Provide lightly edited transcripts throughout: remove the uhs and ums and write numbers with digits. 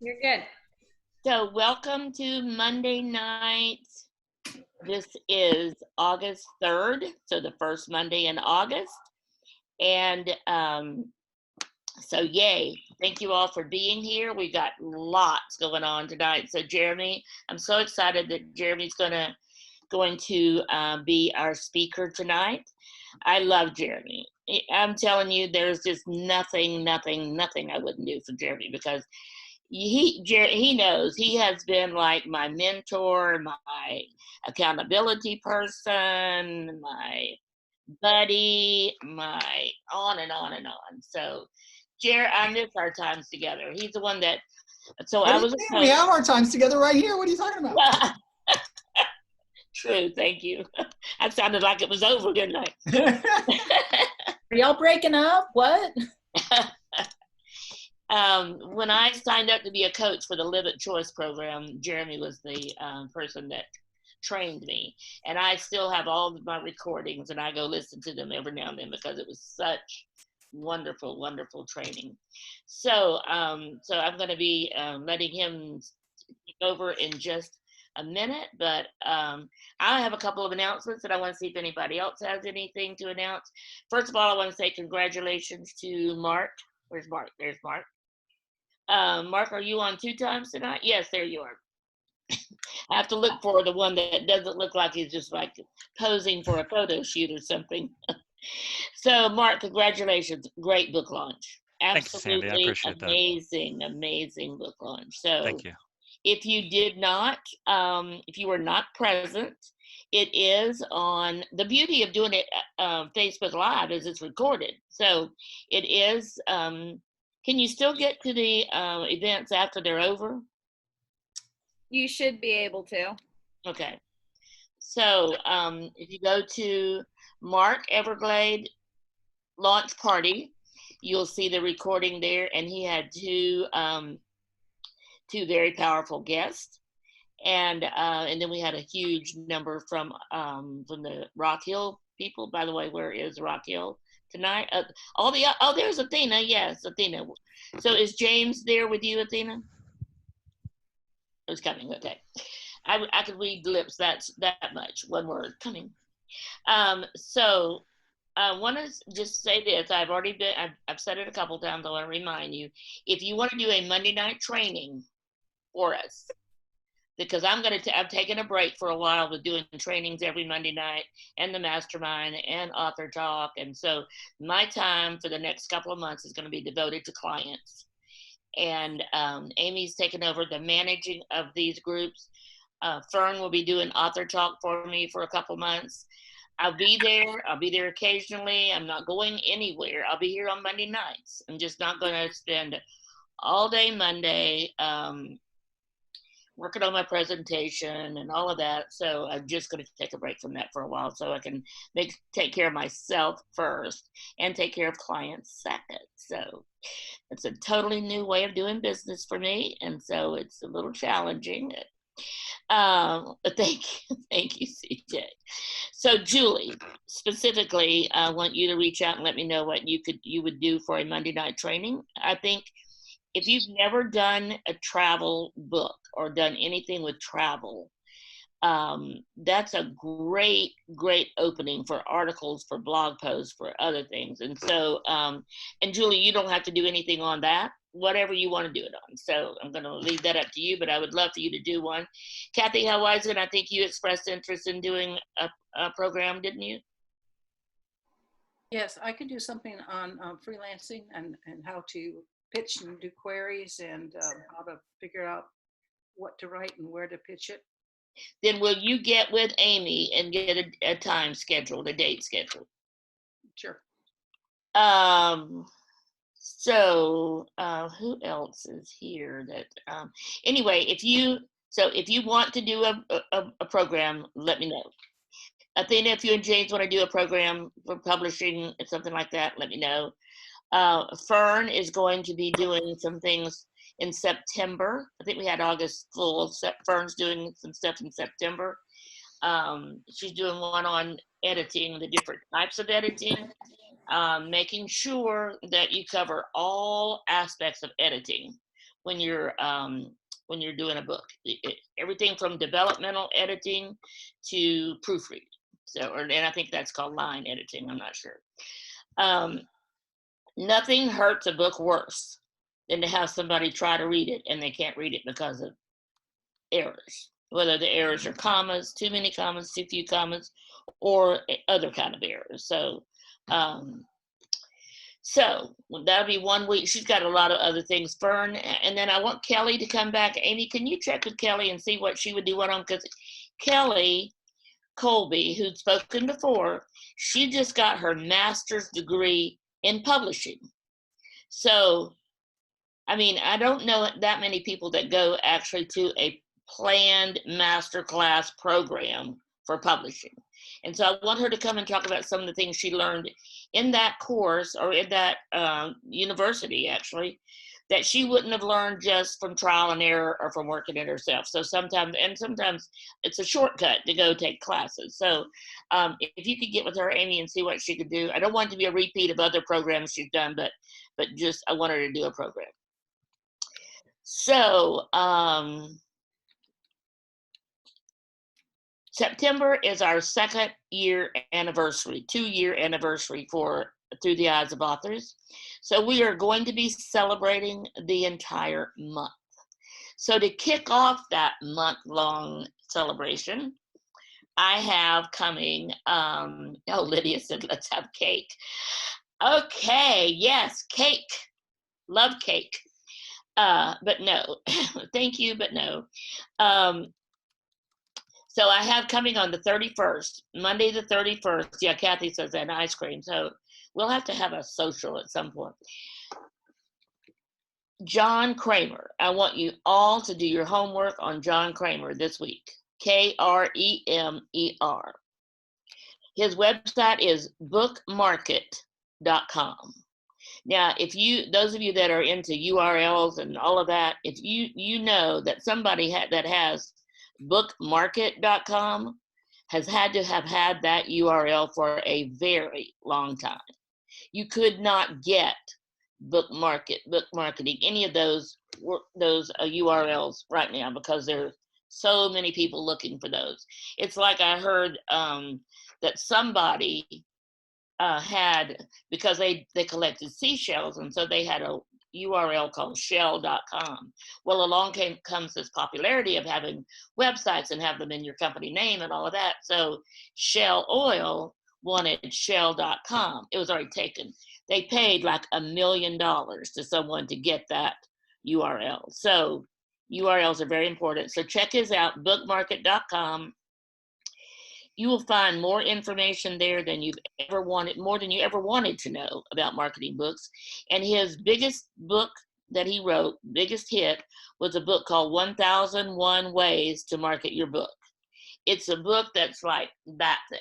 You're good. So, welcome to Monday night. This is August 3rd, so the first Monday in August. And so, yay. Thank you all for being here. We got lots going on tonight. So, Jeremy, I'm so excited that Jeremy's going to be our speaker tonight. I love Jeremy. I'm telling you, there's just nothing I wouldn't do for Jeremy because he knows he has been like my mentor, my accountability person, my buddy, my on and on and on. So, I miss our times together. He's the one that. So What I do you was a mean? coach. We have our times together right here. What are you talking about? True, thank you. That sounded like it was over, didn't I? Are y'all breaking up? What? When I signed up to be a coach for the Live It Choice program, Jeremy was the person that trained me. And I still have all of my recordings and I go listen to them every now and then because it was such wonderful, wonderful training. So, so I'm going to be letting him take over in just a minute, but I have a couple of announcements and I want to see if anybody else has anything to announce. First of all, I want to say congratulations to Mark. Where's Mark? There's Mark. Mark, are you on 2 times tonight? Yes, there you are. I have to look for the one that doesn't look like he's just like posing for a photo shoot or something. So, Mark, congratulations. Great book launch. Thanks, Sandy. I Absolutely appreciate that. amazing book launch. So, Thank you. if you did not, if you were not present, it is on. The beauty of doing it Facebook Live is it's recorded. So, it is. Can you still get to the events after they're over? You should be able to. Okay. So if you go to Mark Everglade launch party, you'll see the recording there, and he had two very powerful guests, and then we had a huge number from the Rock Hill people. By the way, where is Rock Hill tonight? There's Athena. Yes, Athena. So is James there with you, Athena? It's coming. Okay. I could read lips that much. One word, coming. So I want to just say this. I've said it a couple times. I want to remind you, if you want to do a Monday night training for us, because I've taken a break for a while with doing trainings every Monday night and the mastermind and author talk. And so my time for the next couple of months is going to be devoted to clients. And Amy's taken over the managing of these groups. Fern will be doing author talk for me for a couple months. I'll be there occasionally. I'm not going anywhere. I'll be here on Monday nights. I'm just not going to spend all day Monday working on my presentation and all of that. So I'm just going to take a break from that for a while so I can take care of myself first and take care of clients second. So it's a totally new way of doing business for me. And so it's a little challenging. But thank you, CJ. So Julie, specifically, I want you to reach out and let me know what you would do for a Monday night training. I think if you've never done a travel book or done anything with travel, that's a great opening for articles, for blog posts, for other things. And so, and Julie, you don't have to do anything on that, whatever you want to do it on. So I'm going to leave that up to you, but I would love for you to do one. Kathy Helweisen, I think you expressed interest in doing a program, didn't you? Yes, I could do something on freelancing and how to pitch and do queries and how to figure out what to write and where to pitch it. Then will you get with Amy and get a time scheduled, a date scheduled? Sure. So who else is here that anyway, if you want to do a program, let me know. Athena, if you and James want to do a program for publishing, something like that, let me know. Fern is going to be doing some things in September. I think we had August full. Fern's doing some stuff in September. She's doing one on editing, the different types of editing, making sure that you cover all aspects of editing, when you're doing a book. Everything from developmental editing to proofreading. So, and I think that's called line editing. I'm not sure. Nothing hurts a book worse than to have somebody try to read it and they can't read it because of errors, whether the errors are commas, too many commas, too few commas, or other kind of errors. So that'll be 1 week. She's got a lot of other things. Fern, and then I want Kelly to come back. Amy, can you check with Kelly and see what she would do on? Because Kelly Colby, who'd spoken before, she just got her master's degree in publishing. So, I mean, I don't know that many people that go actually to a planned masterclass program for publishing. And so I want her to come and talk about some of the things she learned in that course, or in that university, actually, that she wouldn't have learned just from trial and error or from working it herself. So sometimes it's a shortcut to go take classes. So if you could get with her, Amy, and see what she could do. I don't want it to be a repeat of other programs she's done, but just I want her to do a program. So September is our 2-year anniversary, 2-year anniversary for Through the Eyes of Authors. So we are going to be celebrating the entire month. So to kick off that month-long celebration, I have coming, Lydia said, let's have cake. Okay, yes, cake. Love cake. But no, thank you, but no. So I have coming on the 31st, Monday the 31st. Yeah, Kathy says that, ice cream. So we'll have to have a social at some point. John Kramer. I want you all to do your homework on John Kramer this week. Kremer. His website is bookmarket.com. Now, if those of you that are into URLs and all of that, if you know that somebody that has bookmarket.com has had to have had that URL for a very long time. You could not get book marketing, any of those URLs right now, because there's so many people looking for those. It's like I heard that somebody had, because they collected seashells, and so they had a URL called shell.com. Well, along comes this popularity of having websites and have them in your company name and all of that. So Shell Oil wanted shell.com. It was already taken. They paid like $1 million to someone to get that URL. So URLs are very important. So check his out, bookmarket.com. You will find more information there than you've ever wanted, more than you ever wanted to know about marketing books. And his biggest book that he wrote, biggest hit, was a book called 1001 Ways to Market Your Book. It's a book that's like that thick.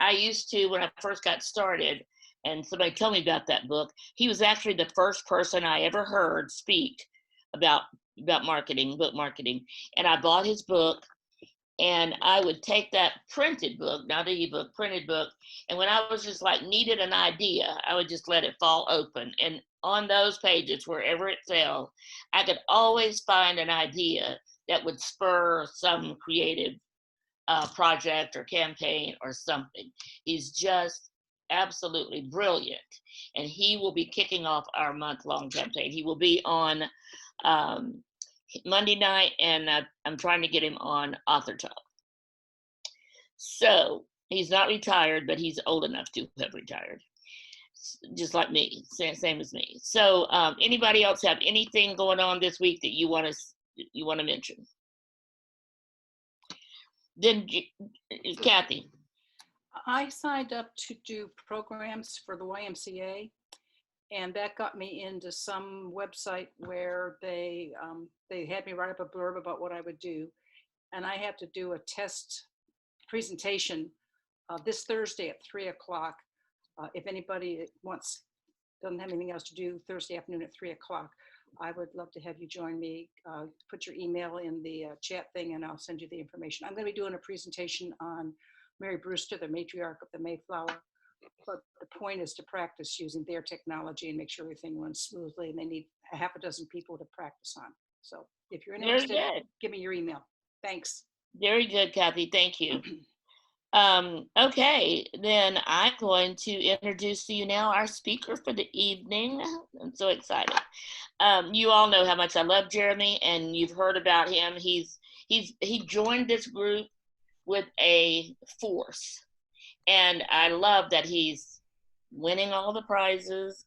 I used to, when I first got started, and somebody told me about that book, he was actually the first person I ever heard speak about marketing, book marketing. And I bought his book. And I would take that printed book, not the ebook, printed book, and when I was just like needed an idea, I would just let it fall open. And on those pages, wherever it fell, I could always find an idea that would spur some creative project or campaign or something. He's just absolutely brilliant. And he will be kicking off our month-long campaign. He will be on Monday night, and I'm trying to get him on Author Talk. So he's not retired, but he's old enough to have retired, just like me, same as me. So anybody else have anything going on this week that you want to mention? Then Kathy. I signed up to do programs for the YMCA, and that got me into some website where they had me write up a blurb about what I would do. And I have to do a test presentation this Thursday at 3:00. If anybody doesn't have anything else to do Thursday afternoon at 3:00, I would love to have you join me. Put your email in the chat thing and I'll send you the information. I'm going to be doing a presentation on Mary Brewster, the matriarch of the Mayflower. But the point is to practice using their technology and make sure everything runs smoothly. And they need a half a dozen people to practice on. So if you're Very interested, good. give me your email. Thanks. Very good, Kathy. Thank you. Okay, then I'm going to introduce to you now our speaker for the evening. I'm so excited. You all know how much I love Jeremy, and you've heard about him. He joined this group with a force, and I love that he's winning all the prizes.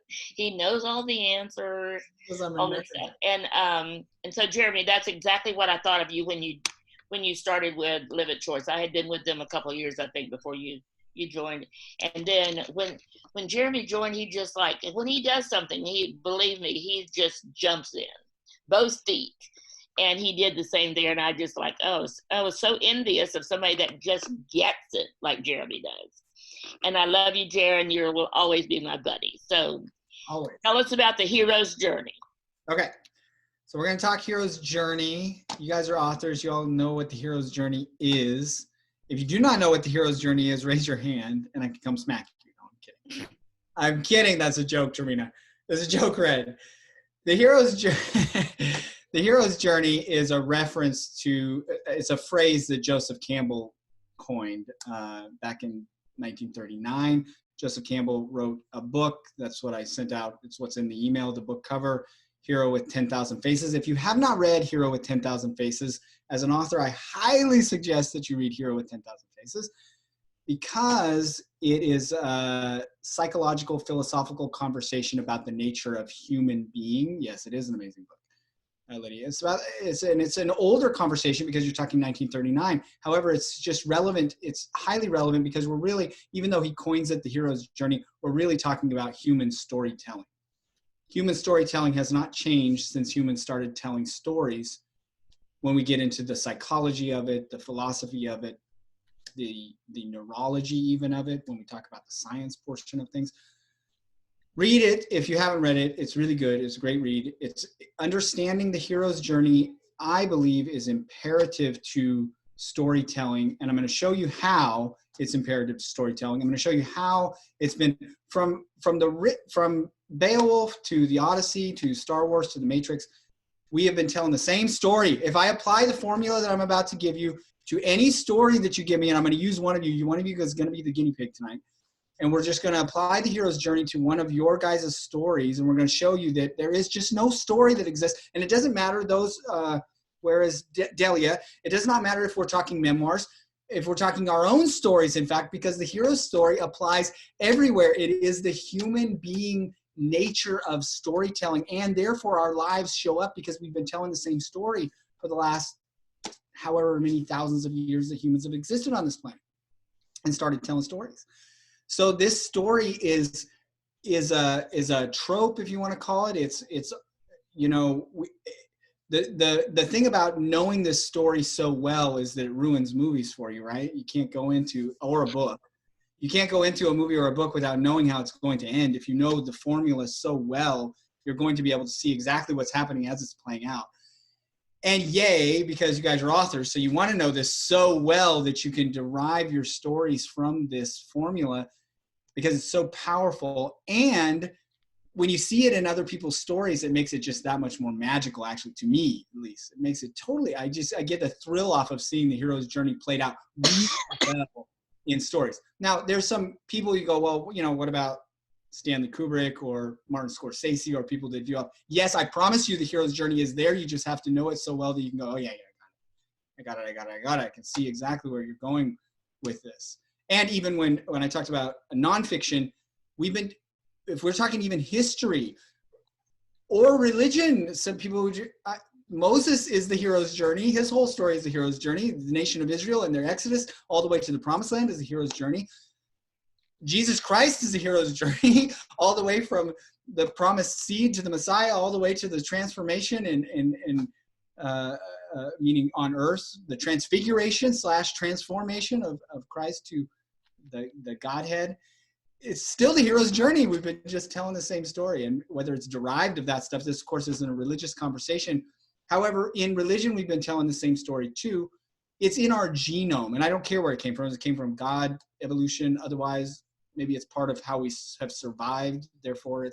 He knows all the answers, all this stuff. And so Jeremy, that's exactly what I thought of you when you started with Live at Choice. I had been with them a couple of years, I think, before you joined. And then when Jeremy joined, he just like, when he does something, believe me, he just jumps in, both feet. And he did the same there. And I just like, oh, I was so envious of somebody that just gets it like Jeremy does. And I love you, Jaron. You will always be my buddy. So Always. tell us about the hero's journey. Okay. So we're going to talk hero's journey. You guys are authors. You all know what the hero's journey is. If you do not know what the hero's journey is, raise your hand and I can come smack you. No, I'm kidding. I'm kidding. That's a joke, Tarina. There's a joke, Red. The hero's journey is a reference to, it's a phrase that Joseph Campbell coined back in 1939. Joseph Campbell wrote a book. That's what I sent out. It's what's in the email, the book cover, Hero with 10,000 Faces. If you have not read Hero with 10,000 Faces, as an author, I highly suggest that you read Hero with 10,000 Faces because it is a psychological, philosophical conversation about the nature of human being. Yes, it is an amazing book. Lydia. It's an older conversation because you're talking 1939. However, it's just relevant. It's highly relevant because we're really, even though he coins it the hero's journey, we're really talking about human storytelling. Human storytelling has not changed since humans started telling stories. When we get into the psychology of it, the philosophy of it, the neurology even of it, when we talk about the science portion of things. Read it if you haven't read it. It's really good. It's a great read. It's understanding the hero's journey, I believe, is imperative to storytelling. And I'm going to show you how it's imperative to storytelling. I'm going to show you how it's been from Beowulf to the Odyssey to Star Wars to the Matrix. We have been telling the same story. If I apply the formula that I'm about to give you to any story that you give me, and I'm going to use one of you is going to be the guinea pig tonight. And we're just going to apply the hero's journey to one of your guys' stories. And we're going to show you that there is just no story that exists. And it doesn't matter those, whereas Delia, it does not matter if we're talking memoirs, if we're talking our own stories, in fact, because the hero's story applies everywhere. It is the human being nature of storytelling. And therefore our lives show up because we've been telling the same story for the last however many thousands of years that humans have existed on this planet and started telling stories. So this story is a trope, if you want to call it. It's you know, the thing about knowing this story so well is that it ruins movies for you, right? You can't go into, or a book. You can't go into a movie or a book without knowing how it's going to end. If you know the formula so well, you're going to be able to see exactly what's happening as it's playing out. And yay, because you guys are authors, so you want to know this so well that you can derive your stories from this formula because it's so powerful. And when you see it in other people's stories, it makes it just that much more magical, actually, to me, at least. It makes it totally, I get the thrill off of seeing the hero's journey played out really well in stories. Now, there's some people you go, well, you know, what about Stanley Kubrick or Martin Scorsese or people that do. Yes, I promise you the hero's journey is there. You just have to know it so well that you can go, oh yeah, I got it. I can see exactly where you're going with this. And even when I talked about nonfiction, if we're talking even history or religion, some people Moses is the hero's journey. His whole story is the hero's journey. The nation of Israel and their exodus all the way to the promised land is the hero's journey. Jesus Christ is the hero's journey, all the way from the promised seed to the Messiah, all the way to the transformation meaning on earth, the transfiguration / transformation of Christ to the Godhead. It's still the hero's journey. We've been just telling the same story. And whether it's derived of that stuff, this of course isn't a religious conversation. However, in religion, we've been telling the same story too. It's in our genome, and I don't care where it came from. It came from God, evolution, otherwise, maybe it's part of how we have survived. Therefore,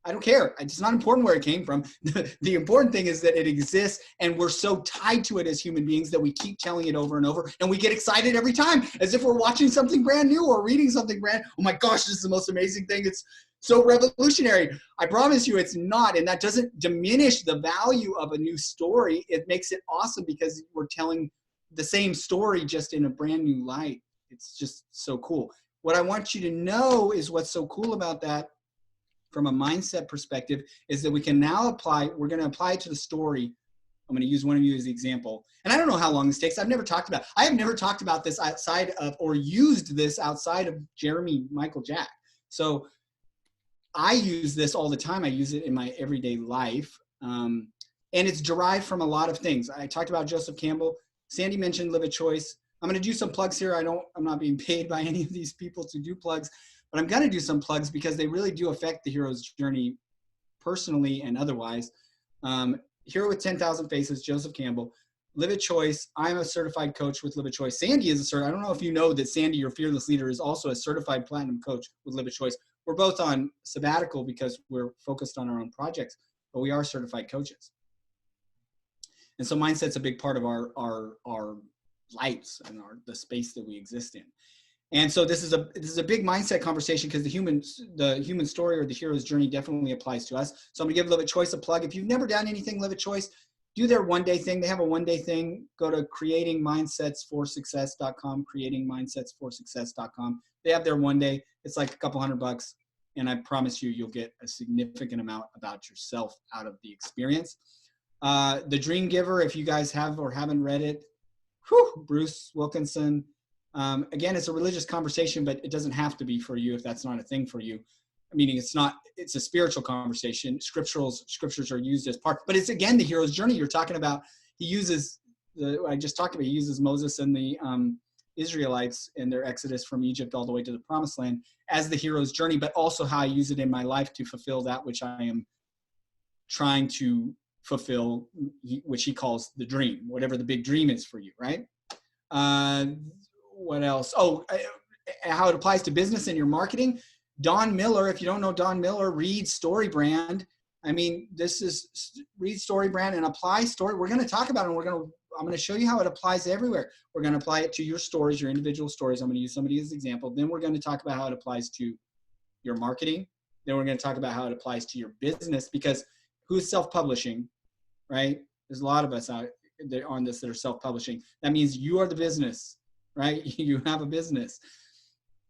I don't care. It's not important where it came from. The important thing is that it exists, and we're so tied to it as human beings that we keep telling it over and over, and we get excited every time as if we're watching something brand new or reading something oh my gosh, this is the most amazing thing. It's so revolutionary. I promise you it's not, and that doesn't diminish the value of a new story. It makes it awesome because we're telling the same story just in a brand new light. It's just so cool. What I want you to know is what's so cool about that from a mindset perspective is that we can now we're going to apply it to the story. I'm going to use one of you as the example. And I don't know how long this takes. I have never talked about this outside of, or used this outside of Jeremy Michael Jack. So I use this all the time. I use it in my everyday life. And it's derived from a lot of things. I talked about Joseph Campbell. Sandy mentioned Live a Choice. I'm going to do some plugs here. I'm not being paid by any of these people to do plugs. But I'm going to do some plugs because they really do affect the hero's journey personally and otherwise. Hero with 10,000 Faces, Joseph Campbell. Live a Choice. I'm a certified coach with Live a Choice. Sandy is I don't know if you know that Sandy, your fearless leader, is also a certified platinum coach with Live a Choice. We're both on sabbatical because we're focused on our own projects, but we are certified coaches. And so mindset's a big part of our lives and the space that we exist in. And so this is a big mindset conversation because the human story or the hero's journey definitely applies to us. So I'm gonna give Live a Choice a plug. If you've never done anything Live a Choice, do their one-day thing. They have a one-day thing. Go to creatingmindsetsforsuccess.com, creatingmindsetsforsuccess.com. They have their one day. It's like a couple $100, and I promise you'll get a significant amount about yourself out of the experience. The Dream Giver, if you guys have or haven't read it, Bruce Wilkinson. Again, it's a religious conversation, but it doesn't have to be for you if that's not a thing for you. Meaning it's a spiritual conversation. Scriptures are used as part, but it's again, the hero's journey you're talking about. He uses he uses Moses and the Israelites in their exodus from Egypt all the way to the promised land as the hero's journey, but also how I use it in my life to fulfill that which I am trying to fulfill, which he calls the dream, whatever the big dream is for you, right? What else? How it applies to business and your marketing. Don Miller, if you don't know Don Miller, read StoryBrand. I mean, read StoryBrand and apply story. We're going to talk about it, and I'm going to show you how it applies everywhere. We're going to apply it to your stories, your individual stories. I'm going to use somebody as an example. Then we're going to talk about how it applies to your marketing. Then we're going to talk about how it applies to your business, because who's self-publishing, right? There's a lot of us out there on this that are self-publishing. That means you are the business, right? You have a business.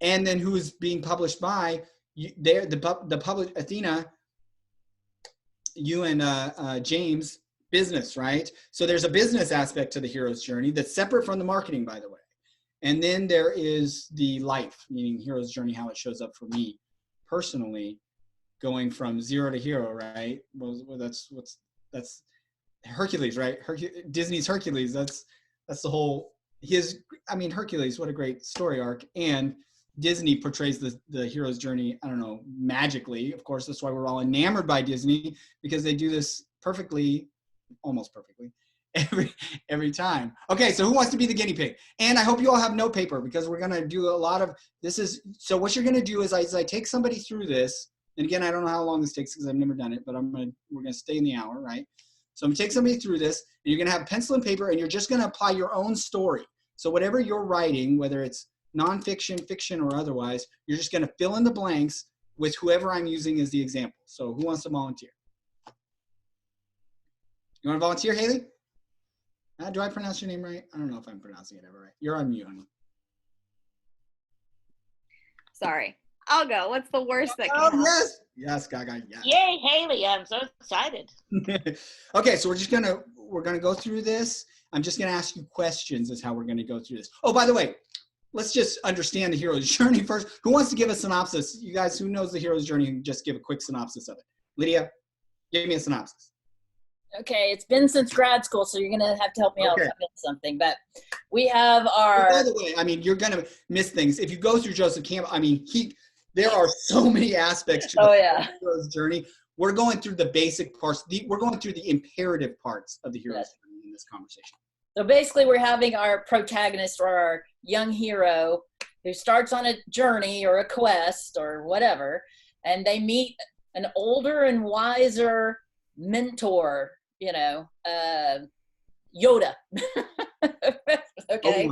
And then who is being published by? The public, Athena, you and James, business, right? So there's a business aspect to the hero's journey that's separate from the marketing, by the way. And then there is the life, meaning hero's journey, how it shows up for me personally, going from zero to hero, right? Well, that's Hercules, right? Disney's Hercules. That's the whole. Hercules, what a great story arc. And Disney portrays the hero's journey, I don't know, magically. Of course, that's why we're all enamored by Disney, because they do this perfectly, almost perfectly, every time. Okay, so who wants to be the guinea pig? And I hope you all have note paper, because we're going to do a lot of this. So what you're going to do is I take somebody through this. And again, I don't know how long this takes because I've never done it, but we're going to stay in the hour, right? So I'm going to take somebody through this, and you're going to have pencil and paper, and you're just going to apply your own story. So whatever you're writing, whether it's nonfiction, fiction, or otherwise, you're just going to fill in the blanks with whoever I'm using as the example. So who wants to volunteer? You want to volunteer, Haley? Do I pronounce your name right? I don't know if I'm pronouncing it ever right. You're on mute, honey. Sorry. I'll go. What's the worst that can happen? Yes. Yes, Gaga. Yes. Yay, Haley. I'm so excited. Okay, so we're gonna go through this. I'm just gonna ask you questions is how we're gonna go through this. Oh, by the way, let's just understand the hero's journey first. Who wants to give a synopsis? You guys, who knows the hero's journey, just give a quick synopsis of it. Lydia, give me a synopsis. Okay, it's been since grad school, so you're gonna have to help me out with something. But we have our. By the way, I mean, you're gonna miss things if you go through Joseph Campbell. I mean, there are so many aspects to the hero's journey. We're going through the basic parts. We're going through the imperative parts of the hero's journey in this conversation. So basically, we're having our protagonist or our young hero who starts on a journey or a quest or whatever, and they meet an older and wiser mentor, Yoda. Okay.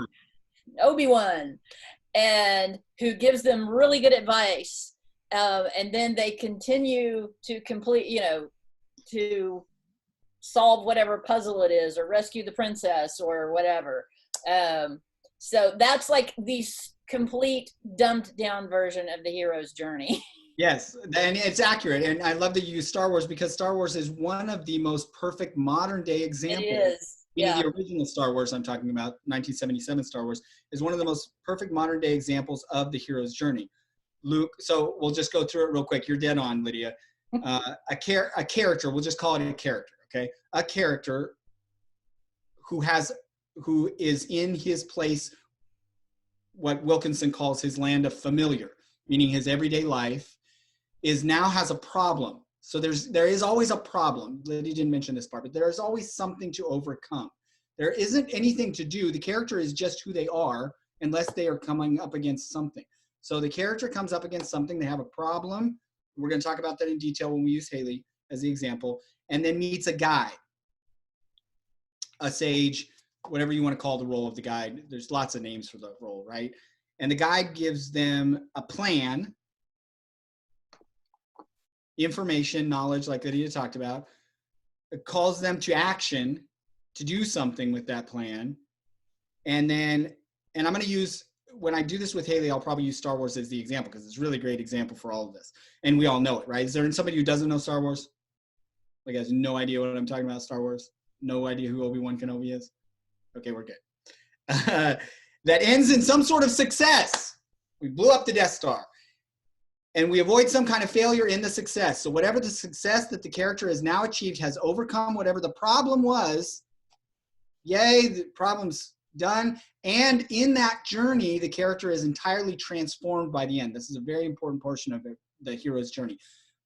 Obi-Wan. And who gives them really good advice. And then they continue to complete, to solve whatever puzzle it is or rescue the princess or whatever. So that's like the complete dumbed down version of the hero's journey. Yes, and it's accurate. And I love that you use Star Wars because Star Wars is one of the most perfect modern day examples. It is. Yeah. The original Star Wars I'm talking about, 1977 Star Wars, is one of the most perfect modern day examples of the hero's journey. Luke, so we'll just go through it real quick. You're dead on, Lydia. A character, we'll just call it a character, okay? A character who is in his place, what Wilkinson calls his land of familiar, meaning his everyday life, now has a problem. So there is always a problem. Lydia didn't mention this part, but there is always something to overcome. There isn't anything to do. The character is just who they are unless they are coming up against something. So the character comes up against something. They have a problem. We're going to talk about that in detail when we use Haley as the example. And then meets a guide, a sage, whatever you want to call the role of the guide. There's lots of names for the role, right? And the guide gives them a plan, information, knowledge, like Lydia talked about. It calls them to action to do something with that plan. And I'm going to use, when I do this with Haley, I'll probably use Star Wars as the example because it's a really great example for all of this. And we all know it, right? Is there somebody who doesn't know Star Wars? Like has no idea what I'm talking about, Star Wars? No idea who Obi-Wan Kenobi is? Okay, we're good. That ends in some sort of success. We blew up the Death Star. And we avoid some kind of failure in the success. So whatever the success that the character has now achieved has overcome whatever the problem was. Yay, the problem's done. And in that journey, the character is entirely transformed by the end. This is a very important portion of the hero's journey.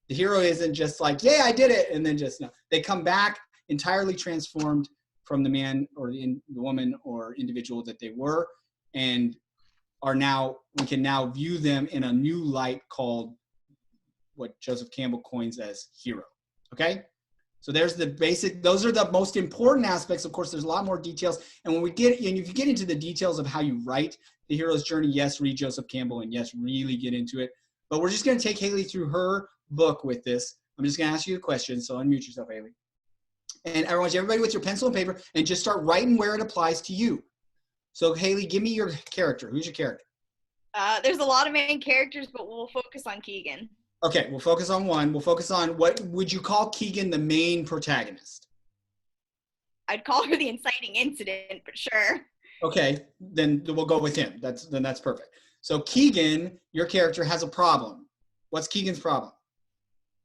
The hero isn't just like, yay, I did it, and then just no. They come back entirely transformed from the man or the woman or individual that they were, and we can now view them in a new light called what Joseph Campbell coins as hero. Okay? So there's the basic, those are the most important aspects. Of course, there's a lot more details. And if you get into the details of how you write the hero's journey, yes, read Joseph Campbell and yes, really get into it. But we're just going to take Haley through her book with this. I'm just going to ask you a question. So unmute yourself, Haley. And I want everybody with your pencil and paper and just start writing where it applies to you. So Haley, give me your character. Who's your character? There's a lot of main characters, but we'll focus on Keegan. Okay, we'll focus on one. We'll focus on, what would you call Keegan the main protagonist? I'd call her the inciting incident, but sure. Okay, then we'll go with him. That's perfect. So Keegan, your character, has a problem. What's Keegan's problem?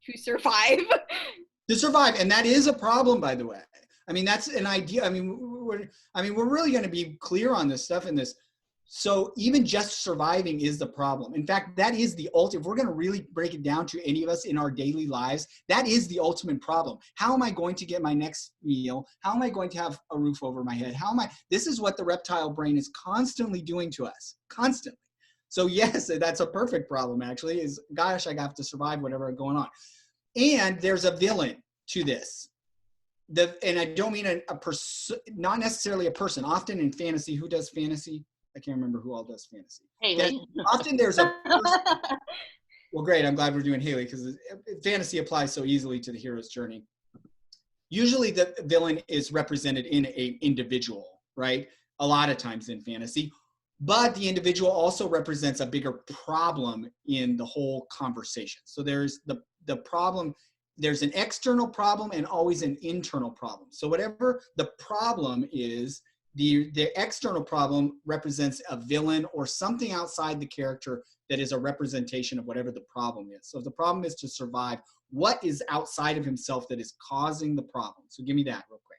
To survive. To survive, and that is a problem, by the way. I mean, that's an idea. I mean, we're really going to be clear on this stuff in this. So even just surviving is the problem. In fact, that is the ultimate. If we're going to really break it down to any of us in our daily lives, that is the ultimate problem. How am I going to get my next meal? How am I going to have a roof over my head? This is what the reptile brain is constantly doing to us, constantly. So yes, that's a perfect problem actually, is gosh, I have to survive whatever is going on. And there's a villain to this. And I don't mean not necessarily a person. Often in fantasy, who does fantasy? I can't remember who all does fantasy. Haley. Often there's a person. Well, great. I'm glad we're doing Haley because fantasy applies so easily to the hero's journey. Usually the villain is represented in an individual, right? A lot of times in fantasy. But the individual also represents a bigger problem in the whole conversation. So there's the problem. There's an external problem and always an internal problem. So whatever the problem is, the external problem represents a villain or something outside the character that is a representation of whatever the problem is. So if the problem is to survive, what is outside of himself that is causing the problem? So give me that real quick.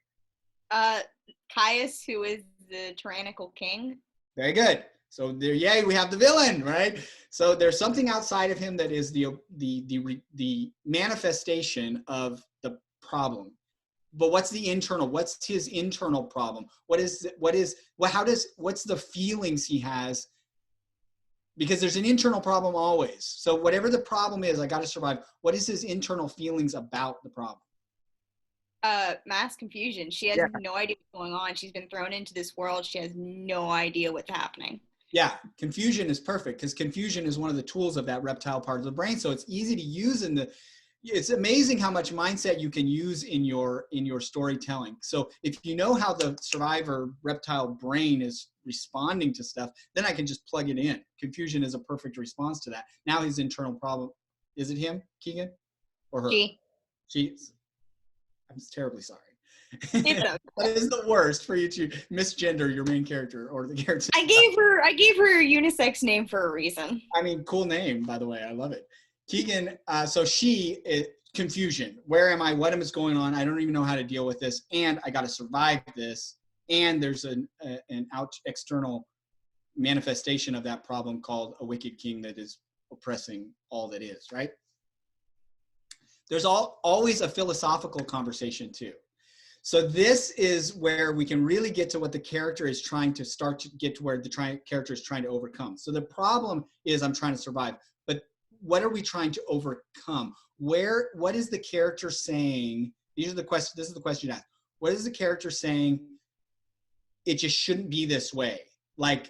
Caius, who is the tyrannical king. Very good. So there, yay, we have the villain, right? So there's something outside of him that is the manifestation of the problem. But what's the internal? What's his internal problem? What's the feelings he has because there's an internal problem always. So whatever the problem is, I got to survive. What is his internal feelings about the problem? Mass confusion. She has Yeah. no idea what's going on. She's been thrown into this world. She has no idea what's happening. Yeah, confusion is perfect because confusion is one of the tools of that reptile part of the brain. So it's easy to use it's amazing how much mindset you can use in your storytelling. So if you know how the survivor reptile brain is responding to stuff, then I can just plug it in. Confusion is a perfect response to that. Now his internal problem, is it him, Keegan, or her? She's. I'm terribly sorry. It's okay. That is the worst for you to misgender your main character or the character. I gave her a unisex name for a reason. I mean, cool name, by the way. I love it. Keegan, so she, confusion. Where am I? What is going on? I don't even know how to deal with this. And I got to survive this. And there's an external manifestation of that problem called a wicked king that is oppressing all that is, right? There's always a philosophical conversation too. So this is where we can really get to what the character is trying to start to get to where the character is trying to overcome. So the problem is I'm trying to survive, but what are we trying to overcome? What is the character saying? These are the questions. This is the question you ask. What is the character saying? It just shouldn't be this way. What's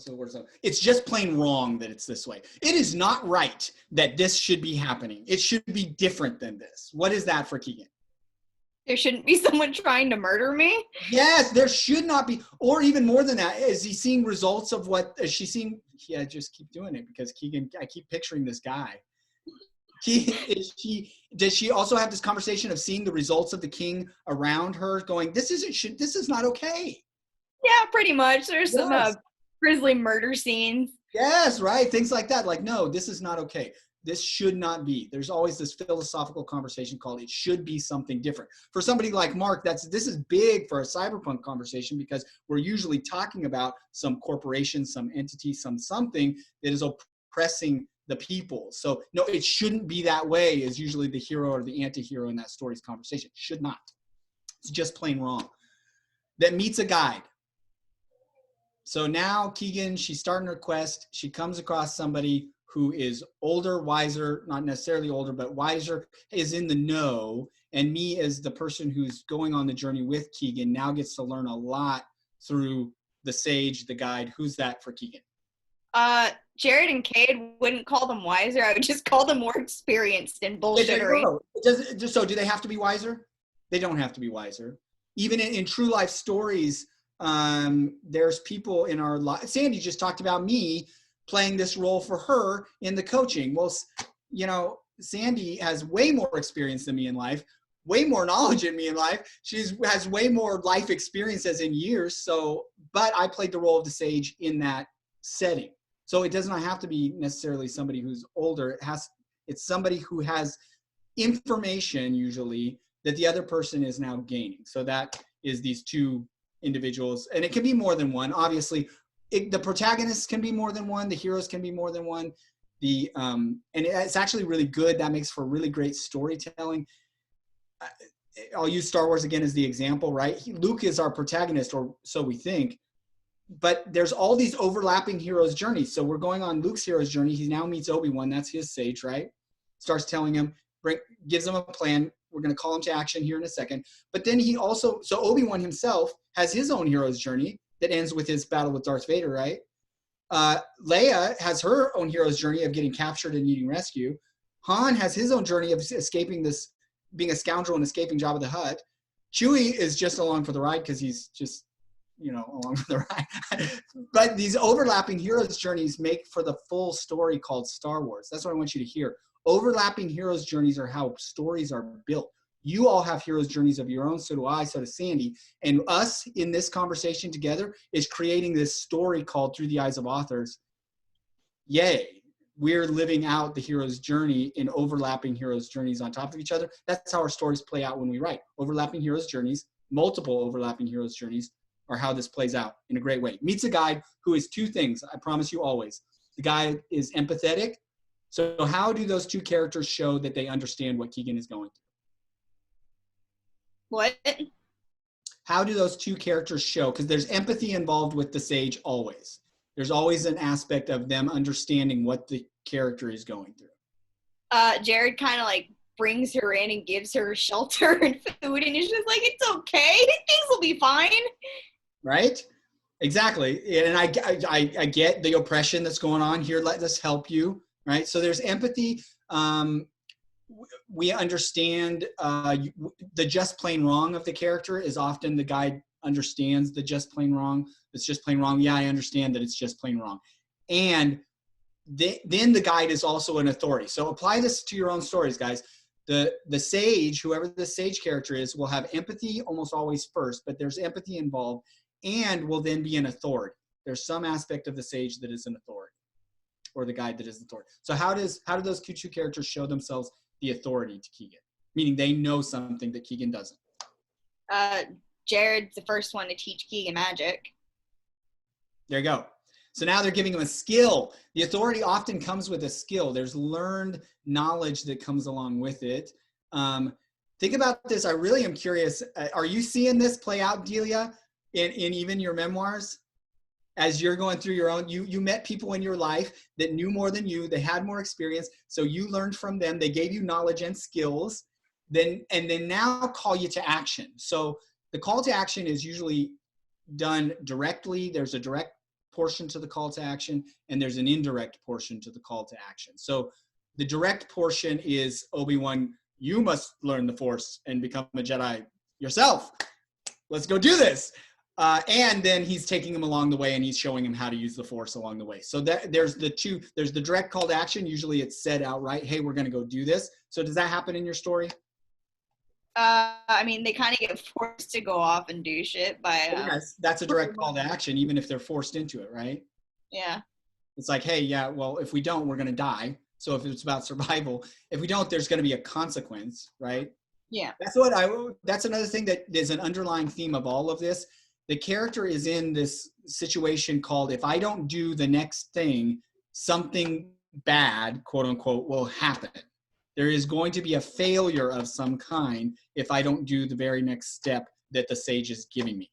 the word? It's just plain wrong that it's this way. It is not right that this should be happening. It should be different than this. What is that for Keegan? There shouldn't be someone trying to murder me. Yes, there should not be. Or even more than that, is he seeing results of what is she seeing? Yeah, just keep doing it because Keegan, I keep picturing this guy. Does she also have this conversation of seeing the results of the king around her going, this is not okay? Yeah, pretty much. There's some grisly murder scenes. Yes, right. Things like that. Like, no, this is not okay. This should not be. There's always this philosophical conversation called it should be something different. For somebody like Mark, this is big for a cyberpunk conversation because we're usually talking about some corporation, some entity, something that is oppressing the people. So no, it shouldn't be that way is usually the hero or the anti-hero in that story's conversation. Should not. It's just plain wrong. That meets a guide. So now Keegan, she's starting her quest. She comes across somebody who is older, wiser, not necessarily older, but wiser, is in the know. And me as the person who's going on the journey with Keegan now gets to learn a lot through the sage, the guide. Who's that for Keegan? Jared and Cade wouldn't call them wiser. I would just call them more experienced in bullshittery. So do they have to be wiser? They don't have to be wiser. Even in true life stories, there's people in our life. Sandy just talked about me playing this role for her in the coaching. Well, Sandy has way more experience than me in life, way more knowledge than me in life. She has way more life experience as in years. So, but I played the role of the sage in that setting. So it does not have to be necessarily somebody who's older. It's somebody who has information usually that the other person is now gaining. So that is these two individuals, and it can be more than one. Obviously, the protagonists can be more than one. The heroes can be more than one. And it's actually really good. That makes for really great storytelling. I'll use Star Wars again as the example, right? Luke is our protagonist, or so we think. But there's all these overlapping heroes' journeys. So we're going on Luke's hero's journey. He now meets Obi-Wan. That's his sage, right? Starts telling him, gives him a plan. We're going to call him to action here in a second. But then so Obi-Wan himself has his own hero's journey that ends with his battle with Darth Vader, right? Leia has her own hero's journey of getting captured and needing rescue. Han has his own journey of escaping this, being a scoundrel and escaping Jabba the Hutt. Chewie is just along for the ride because he's just, along for the ride. But these overlapping hero's journeys make for the full story called Star Wars. That's what I want you to hear. Overlapping heroes' journeys are how stories are built. You all have heroes' journeys of your own, so do I, so does Sandy. And us in this conversation together is creating this story called Through the Eyes of Authors. Yay. We're living out the hero's journey in overlapping heroes' journeys on top of each other. That's how our stories play out when we write. Overlapping heroes' journeys, multiple overlapping heroes' journeys are how this plays out in a great way. Meets a guide who is two things, I promise you always. The guy is empathetic. So how do those two characters show that they understand what Keegan is going through? What? how do those two characters show? Because there's empathy involved with the sage always. There's always an aspect of them understanding what the character is going through. Jared kind of like brings her in and gives her shelter and food, and it's just like, it's okay, things will be fine. Right? Exactly. And I get the oppression that's going on here. Let us help you. Right? So there's empathy. We understand the just plain wrong of the character is often the guide understands the just plain wrong. It's just plain wrong. Yeah, I understand that it's just plain wrong. And then the guide is also an authority. So apply this to your own stories, guys. The sage, whoever the sage character is, will have empathy almost always first, but there's empathy involved and will then be an authority. There's some aspect of the sage that is an authority, or the guide that is an authority. So how do those two characters show themselves the authority to Keegan? Meaning they know something that Keegan doesn't. Jared's the first one to teach Keegan magic. There you go. So now they're giving him a skill. The authority often comes with a skill. There's learned knowledge that comes along with it. Think about this. I really am curious. Are you seeing this play out, Delia, in even your memoirs? As you're going through your own, you met people in your life that knew more than you. They had more experience. So you learned from them. They gave you knowledge and skills. Then now call you to action. So the call to action is usually done directly. There's a direct portion to the call to action, and there's an indirect portion to the call to action. So the direct portion is, Obi-Wan, you must learn the Force and become a Jedi yourself. Let's go do this. And then he's taking him along the way, and he's showing him how to use the Force along the way. So there's the direct call to action. Usually it's said outright, hey, we're going to go do this. So does that happen in your story? I mean, they kind of get forced to go off and do shit by. Yes, that's a direct call to action, even if they're forced into it, right? Yeah. It's like, hey, yeah, well, if we don't, we're going to die. So if it's about survival, if we don't, there's going to be a consequence, right? Yeah. That's another thing that is an underlying theme of all of this. The character is in this situation called, if I don't do the next thing, something bad, quote unquote, will happen. There is going to be a failure of some kind if I don't do the very next step that the sage is giving me.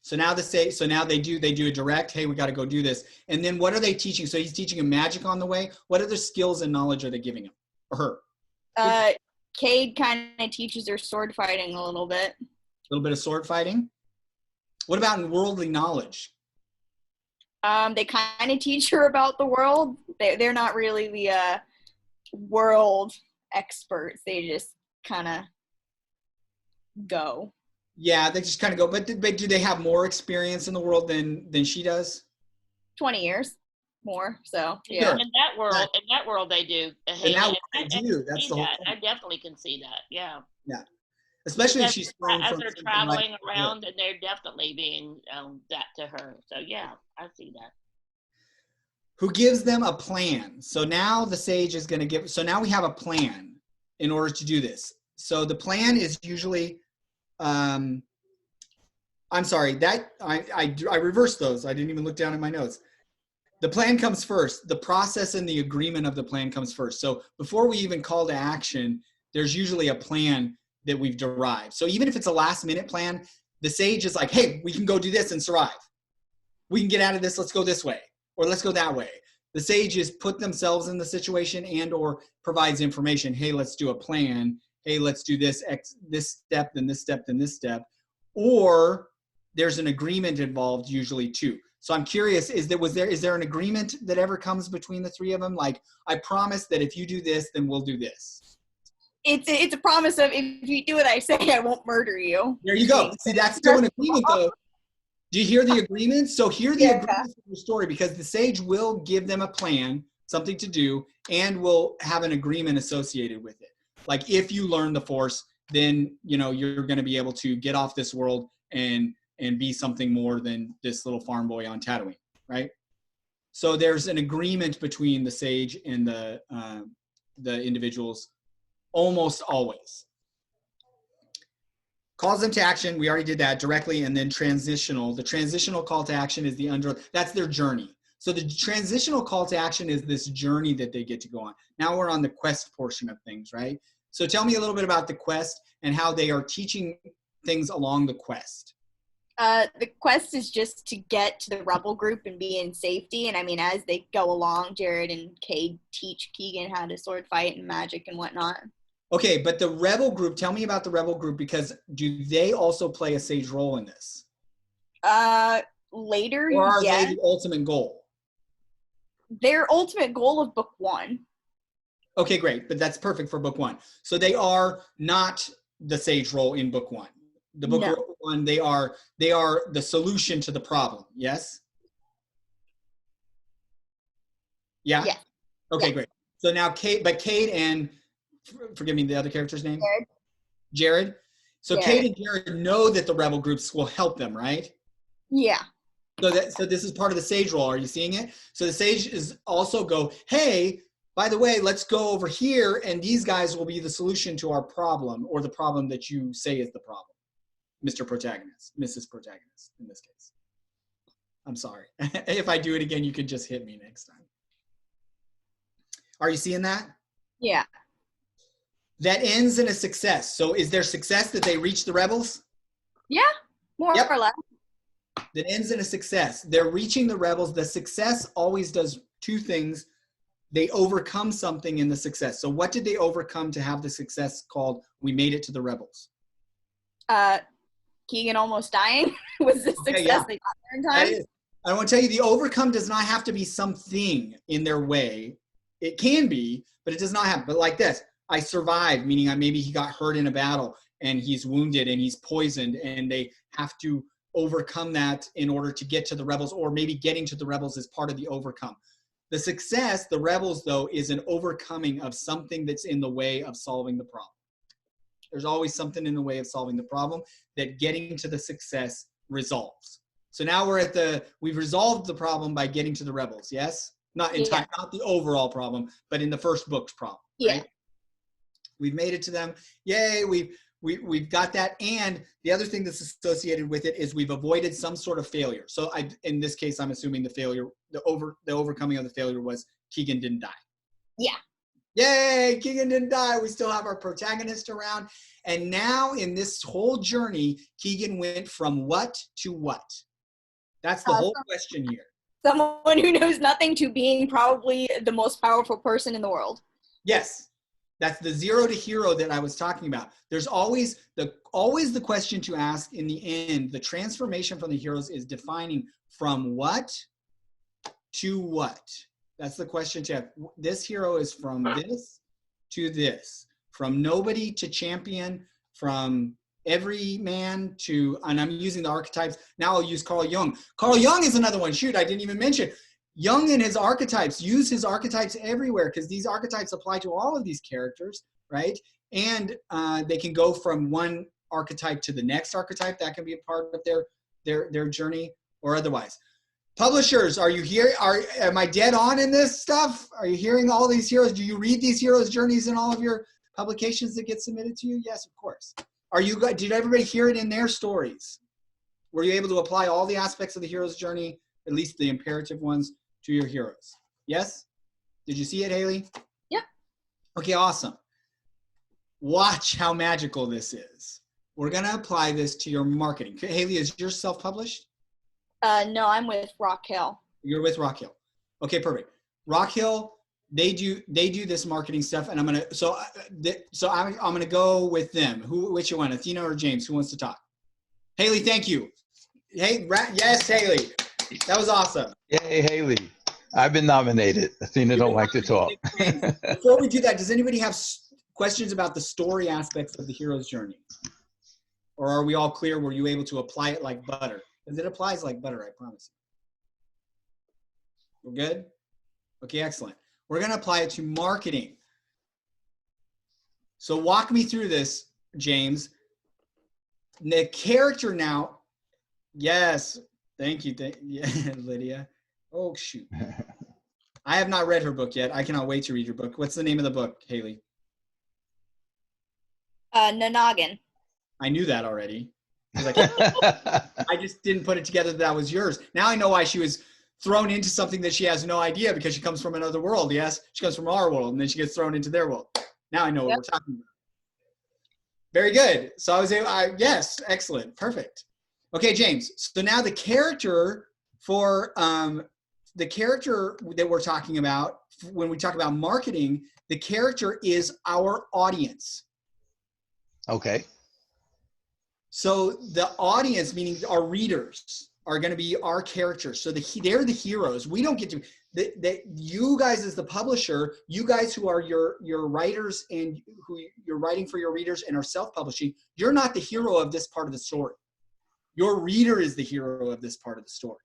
So now they do a direct, hey, we got to go do this. And then what are they teaching? So he's teaching him magic on the way. What other skills and knowledge are they giving him or her? Cade kind of teaches her sword fighting a little bit. A little bit of sword fighting. What about in worldly knowledge? They kind of teach her about the world. They're not really the world experts. They just kind of go. Yeah, they just kind of go. But do they have more experience in the world than she does? 20 years more. So yeah. Sure. In that world, they do. In that world, they do. That's the whole thing. I definitely can see that. Yeah. Yeah. Especially if she's as they're traveling around, and they're definitely being that to her. So yeah, I see that. Who gives them a plan? So now the sage is going to give. So now we have a plan in order to do this. So the plan is usually. I'm sorry that I reversed those. I didn't even look down at my notes. The plan comes first. The process and the agreement of the plan comes first. So before we even call to action, there's usually a plan that we've derived. So even if it's a last minute plan, the sage is like, hey, we can go do this and survive. We can get out of this. Let's go this way, or let's go that way. The sages put themselves in the situation and or provides information. Hey, let's do a plan. Hey, let's do this step, then this step, then this step. Or there's an agreement involved usually too. So I'm curious, is there an agreement that ever comes between the three of them? Like, I promise that if you do this, then we'll do this. It's a promise of, if you do what I say, I won't murder you. There you go. See, that's still an agreement though. Do you hear the agreement? So hear the agreement of the story, because the sage will give them a plan, something to do, and will have an agreement associated with it. Like, if you learn the Force, then you're going to be able to get off this world and be something more than this little farm boy on Tatooine, right? So there's an agreement between the sage and the individuals almost always. Calls them to action, we already did that directly, and then transitional. The transitional call to action is that's their journey. So the transitional call to action is this journey that they get to go on. Now we're on the quest portion of things, right? So tell me a little bit about the quest and how they are teaching things along the quest? The quest is just to get to the rebel group and be in safety. And I mean, as they go along, Jared and Cade teach Keegan how to sword fight and magic and whatnot. Okay, but the rebel group, tell me about the rebel group, because do they also play a sage role in this? Later, Or are yes. they the ultimate goal? Their ultimate goal of book 1. Okay, great. But that's perfect for book 1. So they are not the sage role in book 1. The book No. 1, they are the solution to the problem. Yes? Yeah? Yes. Okay, Yes. great. So now Cade and, forgive me, the other character's name? Jared. Jared. So Jared. Cade and Jared know that the rebel groups will help them, right? Yeah. So this is part of the sage role. Are you seeing it? So the sage is also go, hey, by the way, let's go over here, and these guys will be the solution to our problem, or the problem that you say is the problem, Mr. Protagonist, Mrs. Protagonist in this case. I'm sorry. If I do it again, you can just hit me next time. Are you seeing that? Yeah. That ends in a success. So is there success that they reach the rebels? Yeah. More Yep. or less. That ends in a success. They're reaching the rebels. The success always does two things. They overcome something in the success. So what did they overcome to have the success called we made it to the rebels? Keegan almost dying was the success yeah. they got there in That time. is, I want to tell you, the overcome does not have to be something in their way. It can be, but it does not have. But like this, I survived, meaning maybe he got hurt in a battle and he's wounded and he's poisoned, and they have to overcome that in order to get to the rebels, or maybe getting to the rebels is part of the overcome. The success, the rebels, though, is an overcoming of something that's in the way of solving the problem. There's always something in the way of solving the problem that getting to the success resolves. So now we've resolved the problem by getting to the rebels, yes? Not in time, not the overall problem, but in the first book's problem. Yeah. Right? We've made it to them. Yay, we've got that. And the other thing that's associated with it is we've avoided some sort of failure. So in this case, I'm assuming the overcoming of the failure was Keegan didn't die. Yeah. Yay, Keegan didn't die. We still have our protagonist around. And now in this whole journey, Keegan went from what to what? That's the whole question here. Someone who knows nothing to being probably the most powerful person in the world. Yes. That's the zero to hero that I was talking about. There's always the question to ask in the end. The transformation from the heroes is defining from what to what. That's the question to have. This hero is from this to this, from nobody to champion, from every man to, and I'm using the archetypes. Now I'll use Carl Jung. Carl Jung is another one. Shoot, I didn't even mention. Jung and his archetypes, use his archetypes everywhere, because these archetypes apply to all of these characters, right? And they can go from one archetype to the next archetype. That can be a part of their journey, or otherwise. Publishers, are you here? Am I dead on in this stuff? Are you hearing all these heroes? Do you read these heroes' journeys in all of your publications that get submitted to you? Yes, of course. Did everybody hear it in their stories? Were you able to apply all the aspects of the hero's journey, at least the imperative ones, to your heroes? Yes? Did you see it, Haley? Yep. Okay, awesome. Watch how magical this is. We're going to apply this to your marketing. Haley, is yours self-published? No, I'm with Rock Hill. You're with Rock Hill. Okay, perfect. Rock Hill, they do this marketing stuff, and I'm gonna go with them. Which one, Athena or James? Who wants to talk? Haley, thank you. Hey, yes, Haley, that was awesome. Yay, Haley. I've been nominated. Athena don't like to talk. Before we do that, does anybody have questions about the story aspects of the hero's journey? Or are we all clear? Were you able to apply it like butter? Because it applies like butter, I promise you. We're good? Okay, excellent. We're going to apply it to marketing. So walk me through this, James. The character now, yes, thank you, yeah, Lydia. Oh, shoot. I have not read her book yet. I cannot wait to read your book. What's the name of the book, Haley? Nanagan. I knew that already. I just didn't put it together that was yours. Now I know why she was thrown into something that she has no idea, because she comes from another world. Yes, she comes from our world, and then she gets thrown into their world. Now I know what we're talking Very good. So yes, excellent. Perfect. Okay, James. So now the character for the character that we're talking about when we talk about marketing, the character is our audience. Okay. So the audience, meaning our readers, are going to be our characters. So they're the heroes. We don't get to. You guys as the publisher, you guys who are your writers and who you're writing for your readers and are self-publishing, you're not the hero of this part of the story. Your reader is the hero of this part of the story.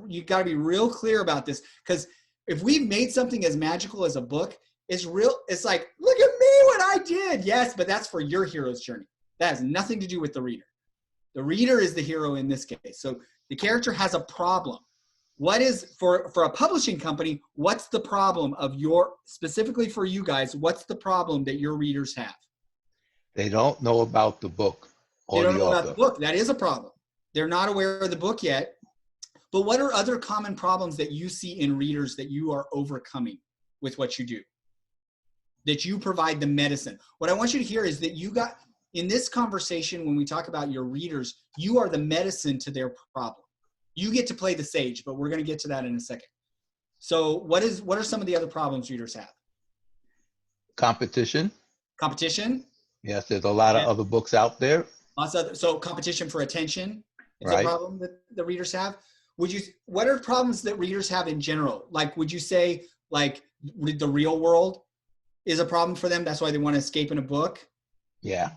You got to be real clear about this, because if we've made something as magical as a book, it's like, look at me, what I did. Yes, but that's for your hero's journey. That has nothing to do with the reader. The reader is the hero in this case. So the character has a problem. What is, for a publishing company, what's the problem of specifically for you guys, what's the problem that your readers have? They don't know about the book or They don't the know author. about the book. That is a problem. They're not aware of the book yet. But what are other common problems that you see in readers that you are overcoming with what you do? That you provide the medicine. What I want you to hear is that in this conversation, when we talk about your readers, you are the medicine to their problem. You get to play the sage, but we're going to get to that in a second. So what are some of the other problems readers have? Competition. Competition. Yes, there's a lot of other books out there. So competition for attention is Right. a problem that the readers have. What are problems that readers have in general? Like, would you say like the real world is a problem for them? That's why they want to escape in a book. Yeah.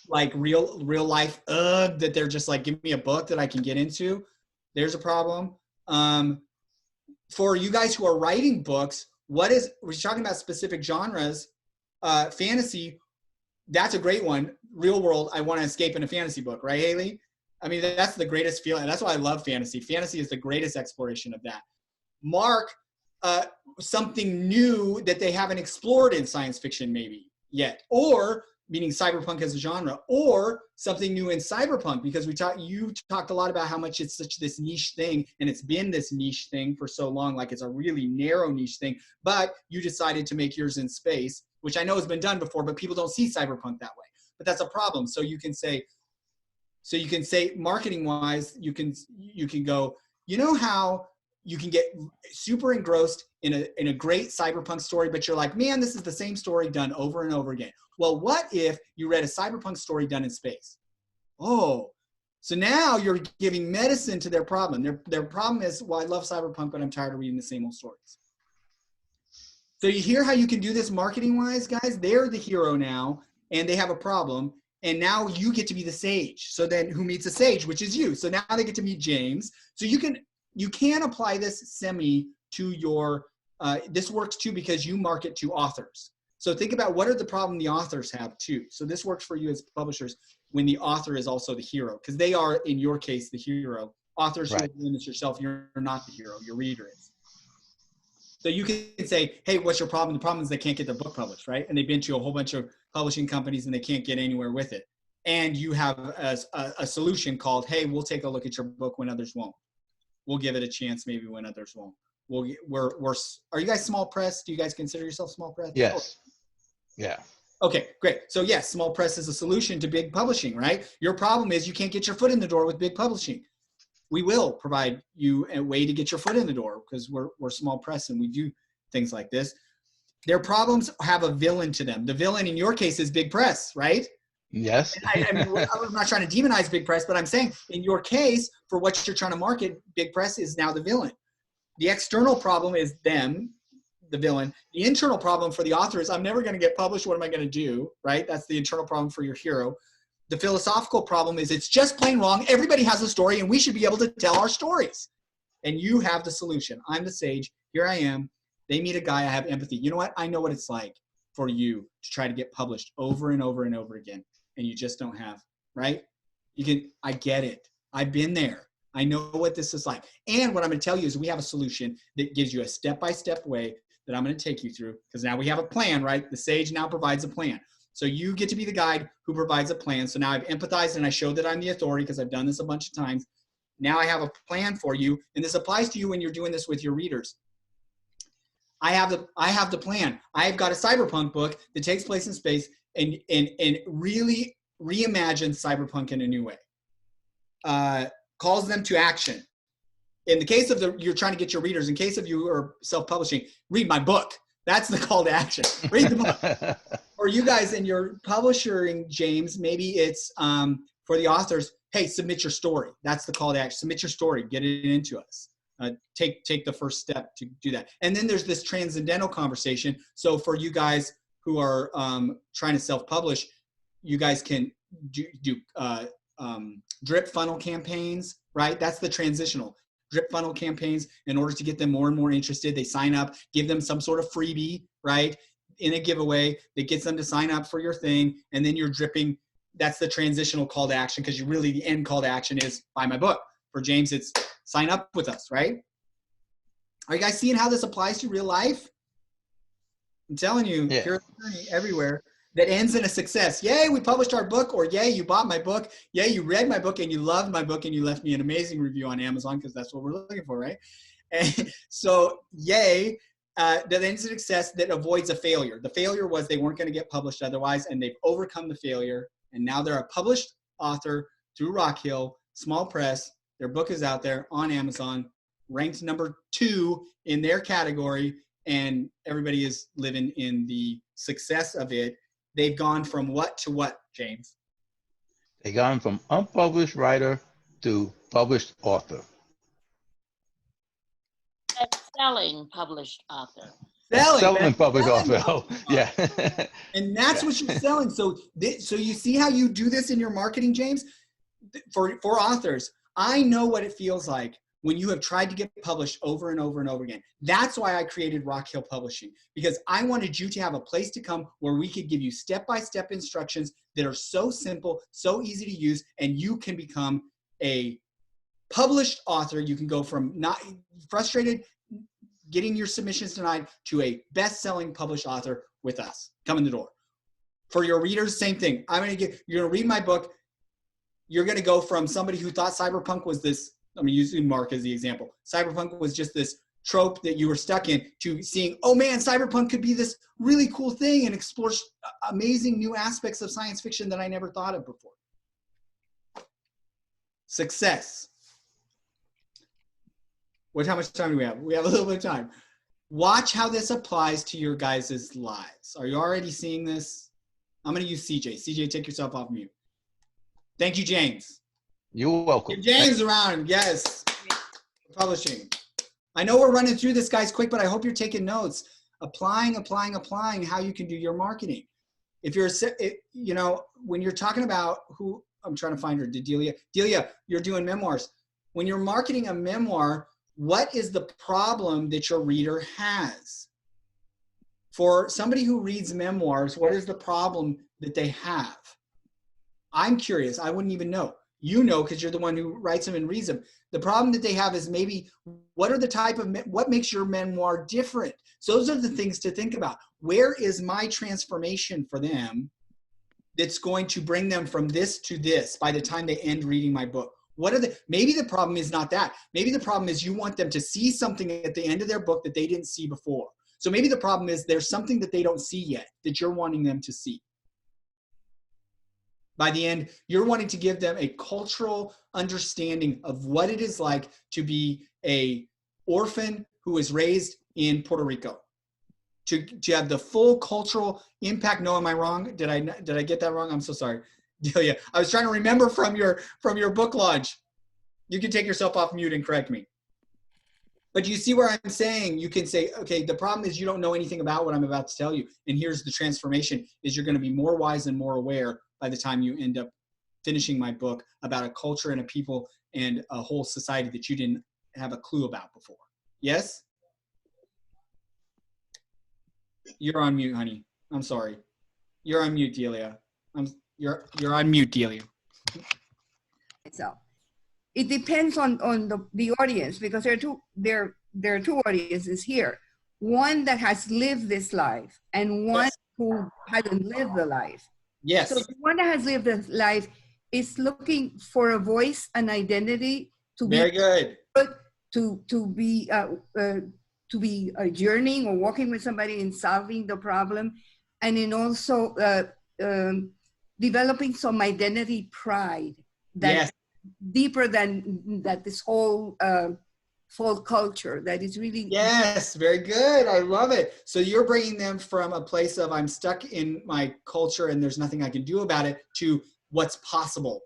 Like real life, that they're just like, give me a book that I can get into. There's a problem. For you guys who are writing books, we're talking about specific genres, fantasy, that's a great one. Real world, I want to escape in a fantasy book, right, Haley? I mean, that's the greatest feeling. That's why I love fantasy. Fantasy is the greatest exploration of that. Mark, something new that they haven't explored in science fiction maybe yet, or meaning cyberpunk as a genre, or something new in cyberpunk, because you talked a lot about how much it's such this niche thing, and it's been this niche thing for so long, like it's a really narrow niche thing, but you decided to make yours in space, which I know has been done before, but people don't see cyberpunk that way. But that's a problem. So you can say marketing wise, you can go, you know how you can get super engrossed in a great cyberpunk story, but you're like, man, this is the same story done over and over again. Well, what if you read a cyberpunk story done in space? Oh, so now you're giving medicine to their problem. Their problem is, well, I love cyberpunk, but I'm tired of reading the same old stories. So you hear how you can do this marketing wise, guys? They're the hero now, and they have a problem. And now you get to be the sage. So then who meets the sage, which is you. So now they get to meet James. So you can apply this to your, this works too because you market to authors. So think about what are the problem the authors have too. So this works for you as publishers when the author is also the hero, because they are, in your case, the hero. Authors, Right. You're doing this yourself, you're not the hero, your reader is. So you can say, hey, what's your problem? The problem is they can't get their book published, right? And they've been to a whole bunch of publishing companies and they can't get anywhere with it. And you have a solution called, hey, we'll take a look at your book when others won't. We'll give it a chance maybe when others won't. Are you guys small press? Do you guys consider yourself small press? Yes. Yeah. Okay, great. So yes, small press is a solution to big publishing, right? Your problem is you can't get your foot in the door with big publishing. We will provide you a way to get your foot in the door because we're small press and we do things like this. Their problems have a villain to them. The villain in your case is big press, right? Yes. I mean, I'm not trying to demonize big press, but I'm saying in your case, for what you're trying to market, big press is now the villain. The external problem is them, the villain. The internal problem for the author is I'm never going to get published. What am I going to do? Right? That's the internal problem for your hero. The philosophical problem is it's just plain wrong. Everybody has a story and we should be able to tell our stories. And you have the solution. I'm the sage. Here I am. They meet a guy. I have empathy. You know what? I know what it's like for you to try to get published over and over and over again. And you just don't have, right? I get it. I've been there. I know what this is like. And what I'm going to tell you is we have a solution that gives you a step-by-step way that I'm going to take you through, because now we have a plan, right? The sage now provides a plan. So you get to be the guide who provides a plan. So now I've empathized and I showed that I'm the authority because I've done this a bunch of times. Now I have a plan for you. And this applies to you when you're doing this with your readers. I have the plan. I've got a cyberpunk book that takes place in space and really reimagines cyberpunk in a new way. Calls them to action. In the case of you're trying to get your readers, in case of you are self-publishing, read my book. That's the call to action. Read the book. For you guys in your publishing, James, maybe it's for the authors, hey, submit your story. That's the call to action. Submit your story. Get it into us. Take the first step to do that. And then there's this transcendental conversation. So for you guys who are trying to self-publish, you guys can do drip funnel campaigns, right? That's the transitional. Drip funnel campaigns in order to get them more and more interested. They sign up, give them some sort of freebie, right? In a giveaway that gets them to sign up for your thing. And then you're dripping. That's the transitional call to action, because really the end call to action is buy my book. For James, it's sign up with us, right? Are you guys seeing how this applies to real life? I'm telling you, Yeah. here's a journey everywhere that ends in a success. Yay, we published our book, or yay, you bought my book. Yay, you read my book and you loved my book and you left me an amazing review on Amazon, because that's what we're looking for, right? And so yay, that ends in success that avoids a failure. The failure was they weren't going to get published otherwise, and they've overcome the failure. And now they're a published author through Rock Hill, small press. Their book is out there on Amazon, ranked number 2 in their category, and everybody is living in the success of it. They've gone from what to what, James? They gone from unpublished writer to published author. Selling published author. Selling published Selling author. Oh, yeah. And that's what you're selling. So you see how you do this in your marketing, James? For authors, I know what it feels like when you have tried to get published over and over and over again. That's why I created Rock Hill Publishing, because I wanted you to have a place to come where we could give you step-by-step instructions that are so simple, so easy to use, and you can become a published author. You can go from not frustrated getting your submissions denied to a best-selling published author with us. Come in the door. For your readers, same thing. You're going to read my book. You're going to go from somebody who thought cyberpunk was this, I'm using Mark as the example. Cyberpunk was just this trope that you were stuck in, to seeing, oh man, cyberpunk could be this really cool thing and explore amazing new aspects of science fiction that I never thought of before. Success. How much time do we have? We have a little bit of time. Watch how this applies to your guys' lives. Are you already seeing this? I'm going to use CJ. CJ, take yourself off mute. Thank you, James. You're welcome. Give James around. Yes. Publishing. I know we're running through this, guys, quick, but I hope you're taking notes. Applying how you can do your marketing. If you're, when you're talking about who, I'm trying to find her, Delia, you're doing memoirs. When you're marketing a memoir, what is the problem that your reader has? For somebody who reads memoirs, what is the problem that they have? I'm curious. I wouldn't even know. You know, because you're the one who writes them and reads them. The problem that they have is maybe what makes your memoir different? So those are the things to think about. Where is my transformation for them that's going to bring them from this to this by the time they end reading my book? Maybe the problem is not that. Maybe the problem is you want them to see something at the end of their book that they didn't see before. So maybe the problem is there's something that they don't see yet that you're wanting them to see. By the end, you're wanting to give them a cultural understanding of what it is like to be an orphan who was raised in Puerto Rico. To have the full cultural impact. No, am I wrong? Did I get that wrong? I'm so sorry. Delia, I was trying to remember from your book launch. You can take yourself off mute and correct me. But you see where I'm saying? You can say, okay, the problem is you don't know anything about what I'm about to tell you. And here's the transformation, is you're going to be more wise and more aware by the time you end up finishing my book about a culture and a people and a whole society that you didn't have a clue about before. Yes? You're on mute, honey. I'm sorry. You're on mute, Delia. You're on mute, Delia. So it depends on the audience, because there are two audiences here. One that has lived this life and one who hasn't lived the life. Yes. So the one that has lived this life is looking for a voice and identity to be very good. To be to be journeying or walking with somebody and solving the problem, and in also developing some identity pride that's deeper than that this whole folk culture that is really. Yes, very good. I love it. So you're bringing them from a place of I'm stuck in my culture and there's nothing I can do about it to what's possible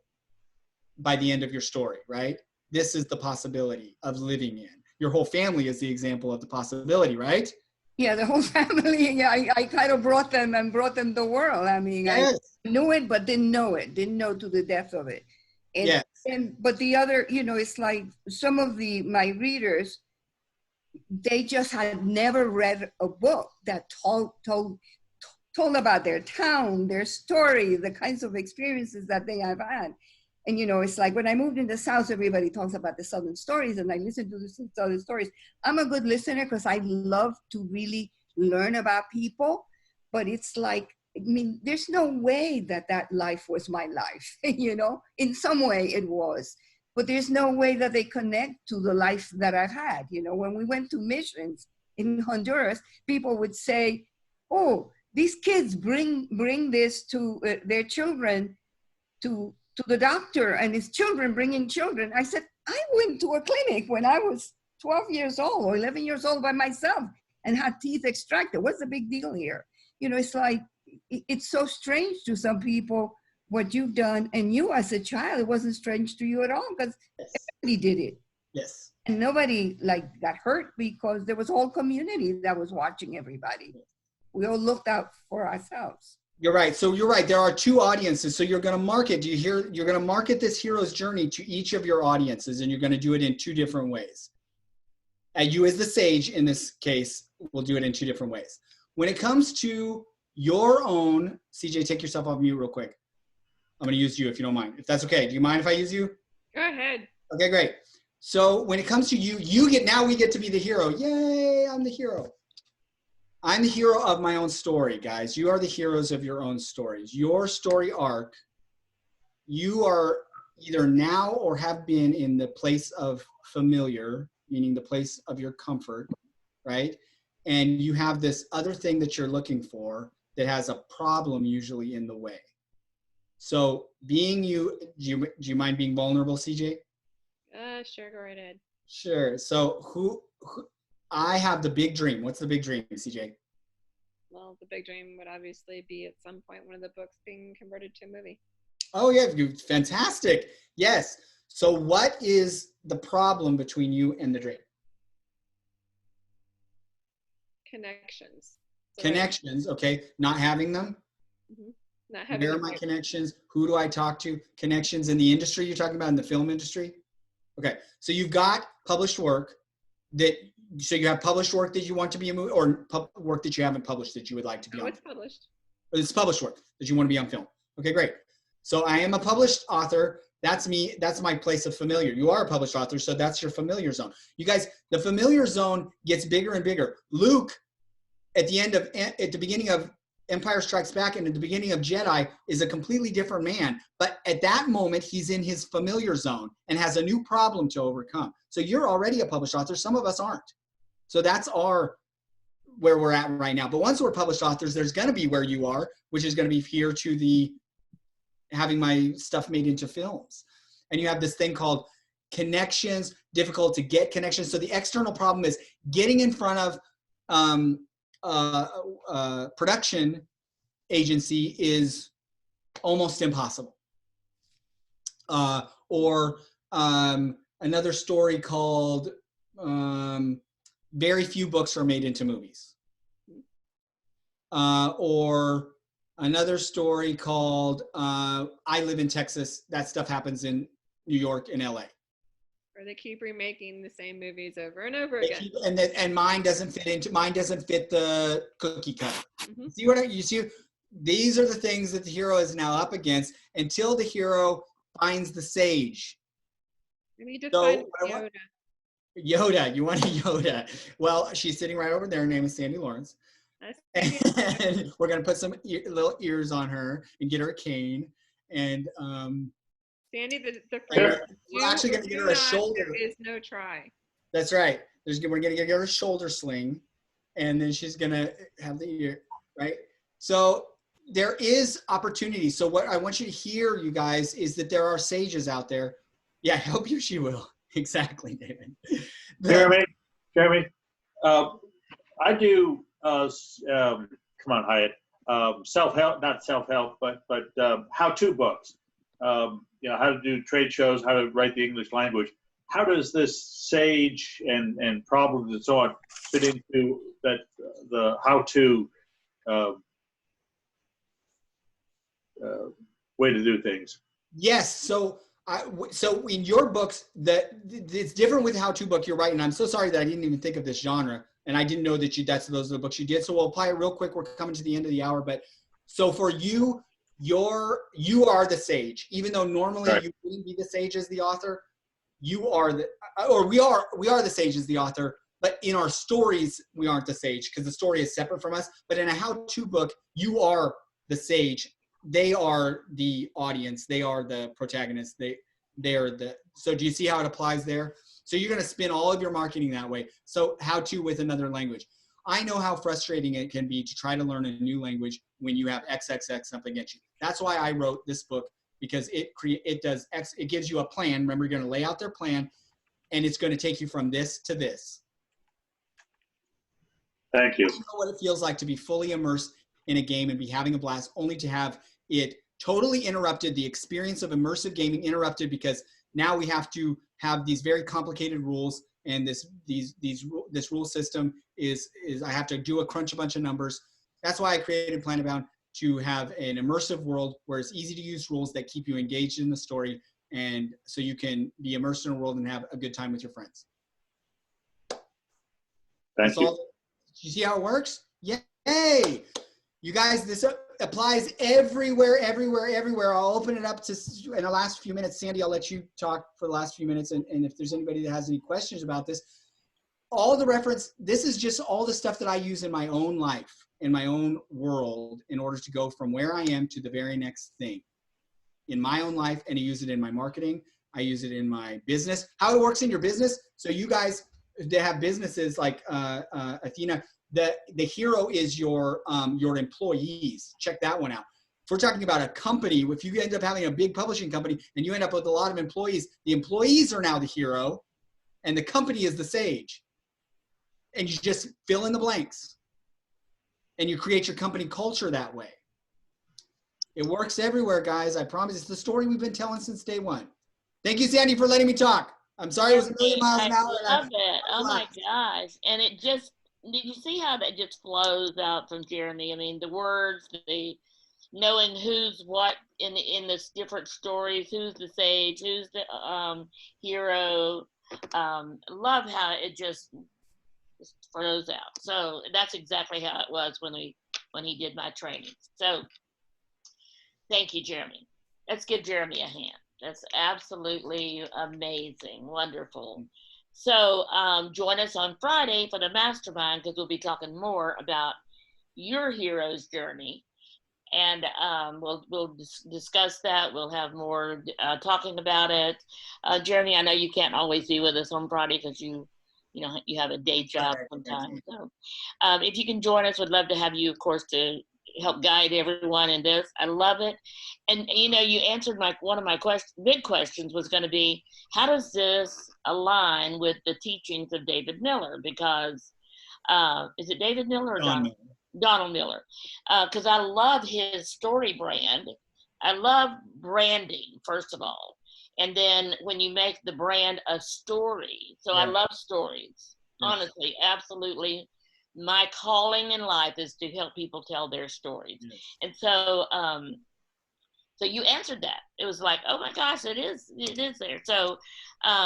by the end of your story, right? This is the possibility of living in. Your whole family is the example of the possibility, right? Yeah, the whole family. Yeah, I kind of brought them the world. I mean, Yes. I knew it, but didn't know to the depth of it. And, Yes. But the other, it's like some of my readers, they just had never read a book that told about their town, their story, the kinds of experiences that they have had. And, it's like when I moved in the South, everybody talks about the Southern stories, and I listen to the Southern stories. I'm a good listener because I love to really learn about people, but it's like, I mean, there's no way that life was my life, in some way it was, but there's no way that they connect to the life that I've had. When we went to missions in Honduras, people would say, oh, these kids bring this to their children to the doctor, and his children bringing children. I said, I went to a clinic when I was 12 years old or 11 years old by myself and had teeth extracted. What's the big deal here? It's like, it's so strange to some people what you've done, and you as a child, it wasn't strange to you at all because everybody did it. Yes. And nobody got hurt because there was a whole community that was watching everybody. We all looked out for ourselves. You're right. So you're right. There are two audiences. So you're going to market. You're going to market this hero's journey to each of your audiences, and you're going to do it in two different ways. And you as the sage in this case will do it in two different ways. When it comes to your own, CJ, take yourself off mute real quick. I'm going to use you if you don't mind. If that's okay. Do you mind if I use you? Go ahead. Okay, great. So when it comes to you, now we get to be the hero. Yay, I'm the hero. I'm the hero of my own story, guys. You are the heroes of your own stories. Your story arc, you are either now or have been in the place of familiar, meaning the place of your comfort, right? And you have this other thing that you're looking for that has a problem usually in the way. So being you, do you mind being vulnerable, CJ? Sure, go right ahead. Sure. So who I have the big dream. What's the big dream, CJ? Well, the big dream would obviously be at some point one of the books being converted to a movie. Oh, yeah. Fantastic. Yes. So what is the problem between you and the dream? Connections. So Connections. Okay. Not having them. not having Where are the my right- connections? Who do I talk to? Connections in the industry you're talking about, in the film industry? Okay. So you've got published work so you have published work that you want to be a movie, or work that you haven't published that you would like to be Oh, on? it's published. It's published work that you want to be on film. Okay, great. So I am a published author. That's me. That's my place of familiar. You are a published author, so that's your familiar zone. You guys, the familiar zone gets bigger and bigger. Luke, at the beginning of Empire Strikes Back and at the beginning of Jedi, is a completely different man. But at that moment, he's in his familiar zone and has a new problem to overcome. So you're already a published author. Some of us aren't. So that's where we're at right now. But once we're published authors, there's going to be where you are, which is going to be here to the having my stuff made into films. And you have this thing called connections, difficult to get connections. So the external problem is getting in front of production agency is almost impossible. Or another story called very few books are made into movies. Or another story called I Live in Texas. That stuff happens in New York and LA. Or they keep remaking the same movies over and over again. And mine doesn't fit the cookie cutter. You see, these are the things that the hero is now up against until the hero finds the sage. I need to find Yoda. Yoda, you want a Yoda? Well, she's sitting right over there. Her name is Sandy Lawrence. And we're gonna put some little ears on her and get her a cane. And Sandy, the phrase, we're actually gonna get her a shoulder. There is no try. That's right. we're gonna get her a shoulder sling, and then she's gonna have the ear, right? So there is opportunity. So what I want you to hear, you guys, is that there are sages out there. Yeah, I hope she will. Exactly, David. Jeremy, I do, come on, Hyatt, self-help, not self-help, but how-to books. How to do trade shows, how to write the English language. How does this sage and problems and so on fit into that the how-to way to do things? Yes. So in your books, it's different with how-to book. You're right, and I'm so sorry that I didn't even think of this genre, and I didn't know that those are the books you did. So we'll apply it real quick. We're coming to the end of the hour, but so for you, you are the sage, even though normally you wouldn't be the sage as the author. You are we are the sage as the author, but in our stories we aren't the sage because the story is separate from us. But in a how-to book, you are the sage. They are the audience. They are the protagonists. They are the. So do you see how it applies there? So you're going to spin all of your marketing that way. So how-to with another language. I know how frustrating it can be to try to learn a new language when you have XXX up against you. That's why I wrote this book, because it gives you a plan. Remember, you're going to lay out their plan, and it's going to take you from this to this. Thank you. I know what it feels like to be fully immersed in a game and be having a blast, only to have it totally interrupted, the experience of immersive gaming interrupted, because now we have to have these very complicated rules, and this rule system is I have to do a bunch of numbers. That's why I created Planet Bound, to have an immersive world where it's easy to use rules that keep you engaged in the story, and so you can be immersed in a world and have a good time with your friends. Thank you. You see how it works? Yay! You guys, this applies everywhere. I'll open it up to, in the last few minutes, Sandy, I'll let you talk for the last few minutes. And if there's anybody that has any questions about this, this is just all the stuff that I use in my own life, in my own world, in order to go from where I am to the very next thing in my own life. And I use it in my marketing. I use it in my business. How it works in your business. So you guys, they have businesses like Athena. The hero is your employees. Check that one out. If we're talking about a company, if you end up having a big publishing company and you end up with a lot of employees, the employees are now the hero and the company is the sage. And you just fill in the blanks. And you create your company culture that way. It works everywhere, guys. I promise. It's the story we've been telling since day one. Thank you, Sandy, for letting me talk. I'm sorry it was a million miles an hour. I love it. Oh my gosh. And it just, did you see how that just flows out from Jeremy? I mean, the words, the knowing who's what in the different stories, who's the sage, who's the hero. Love how it just flows out. So that's exactly how it was when he did my training. So thank you, Jeremy. Let's give Jeremy a hand. That's absolutely amazing. Wonderful. So join us on Friday for the mastermind, because we'll be talking more about your hero's journey, and we'll discuss that. We'll have more talking about it. Jeremy, I know you can't always be with us on Friday because you have a day job sometimes. So if you can join us, we'd love to have you, of course, to help guide everyone in this. I love it. And you answered one of my big questions was going to be, how does this align with the teachings of David Miller? Because is it David Miller or Donald Miller? Because I love his story brand. I love branding, first of all. And then when you make the brand a story. So I love stories. Honestly, absolutely. My calling in life is to help people tell their stories. Yes. And so so you answered that. It was like, oh my gosh, it is there. So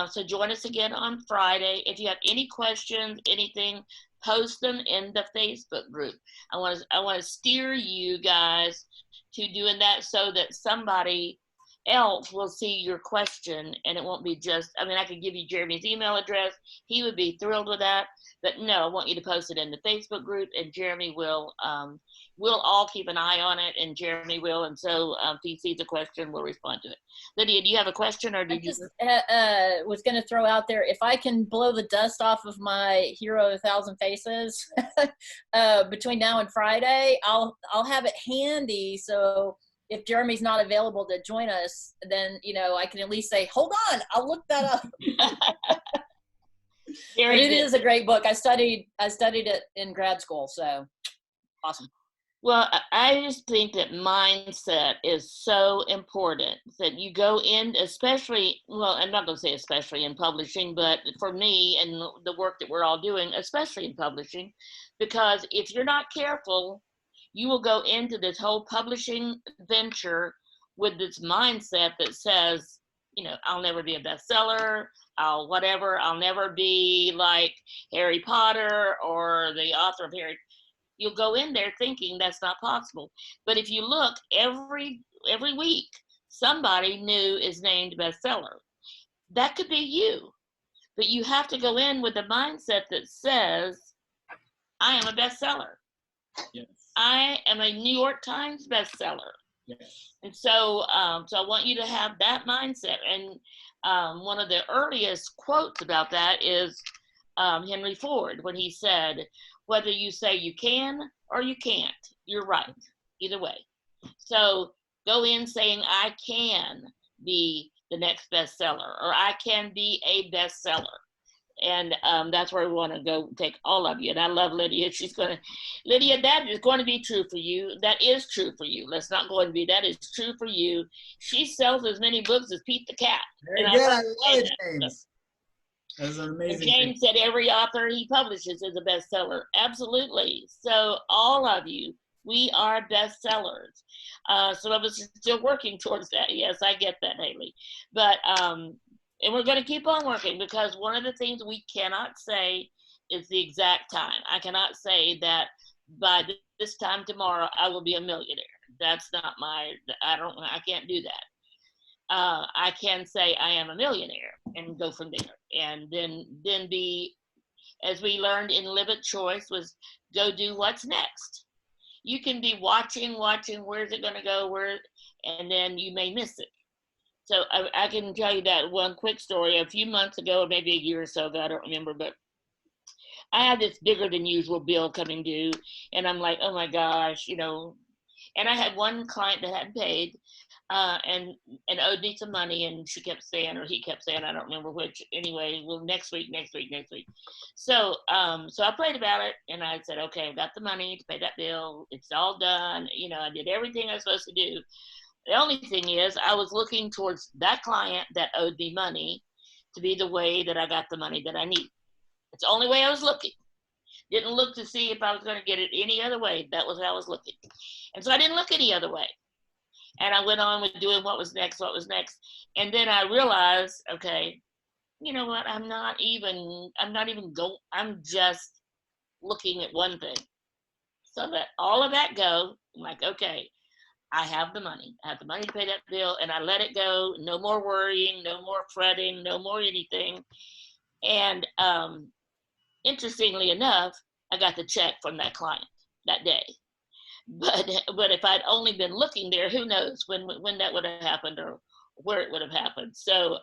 so join us again on Friday. If you have any questions, anything, post them in the Facebook group. I want to steer you guys to doing that so that somebody else will see your question, and it won't be just, I mean, I could give you Jeremy's email address. He would be thrilled with that. But no, I want you to post it in the Facebook group, and Jeremy will, we'll all keep an eye on it, and Jeremy will. And so if he sees a question, we'll respond to it. Lydia, do you have a question, or did I just was going to throw out there, if I can blow the dust off of my Hero of a Thousand Faces between now and Friday, I'll have it handy. So if Jeremy's not available to join us, then, you know, I can at least say, hold on, I'll look that up. But it is a great book. I studied it in grad school, so awesome. Well, I just think that mindset is so important, that you go in, especially, well, I'm not going to say especially in publishing, but for me and the work that we're all doing, especially in publishing, because if you're not careful, you will go into this whole publishing venture with this mindset that says, you know, I'll never be a bestseller, I'll never be like Harry Potter or the author of Harry. You'll go in there thinking that's not possible. But if you look, every week, somebody new is named bestseller. That could be you. But you have to go in with a mindset that says, I am a bestseller. Yes. I am a New York Times bestseller. Yes. And so, so I want you to have that mindset. And one of the earliest quotes about that is Henry Ford, when he said, whether you say you can or you can't, you're right, either way. So go in saying, I can be the next bestseller, or I can be a bestseller. And that's where we want to go take all of you. And I love Lydia. Lydia, that is going to be true for you. That is true for you. Let's not go and be, that is true for you. She sells as many books as Pete the Cat. Very good. I love it, James. That's an amazing and James said every author he publishes is a bestseller. Absolutely. So all of you, we are bestsellers. Some of us are still working towards that. Yes, I get that, Haley. But and we're going to keep on working, because one of the things we cannot say is the exact time. I cannot say that by this time tomorrow I will be a millionaire. That's not I can't do that. I can say I am a millionaire and go from there. And then be, as we learned in Live It Choice, was go do what's next. You can be watching, where's it going to go, and then you may miss it. So I can tell you that one quick story. A few months ago, or maybe a year or so ago, I don't remember, but I had this bigger than usual bill coming due, and I'm like, oh my gosh, you know. And I had one client that hadn't paid, and owed me some money, and she kept saying, or he kept saying, I don't remember which. Anyway, well, next week. So I prayed about it, and I said, okay, I've got the money to pay that bill. It's all done. You know, I did everything I was supposed to do. The only thing is, I was looking towards that client that owed me money to be the way that I got the money that I need. It's the only way I was looking. Didn't look to see if I was going to get it any other way. That was how I was looking. And so I didn't look any other way. And I went on with doing what was next. And then I realized, okay, you know what? I'm just looking at one thing. So that all of that go, I'm like, okay, I have the money. I have the money to pay that bill, and I let it go. No more worrying, no more fretting, no more anything. And interestingly enough, I got the check from that client that day. But if I'd only been looking there, who knows when that would have happened or where it would have happened. So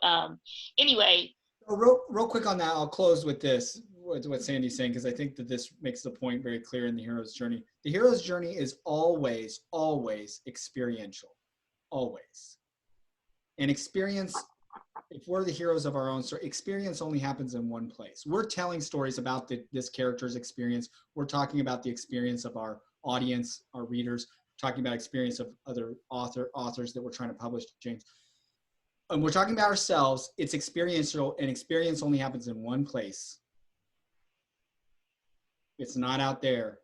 anyway. Real quick on that, I'll close with this, what Sandy's saying, because I think that this makes the point very clear in the hero's journey. The hero's journey is always, always experiential, always. And experience, if we're the heroes of our own story, experience only happens in one place. We're telling stories about this character's experience. We're talking about the experience of our audience, our readers, talking about experience of other authors that we're trying to publish, James. And we're talking about ourselves. It's experiential, and experience only happens in one place. It's not out there.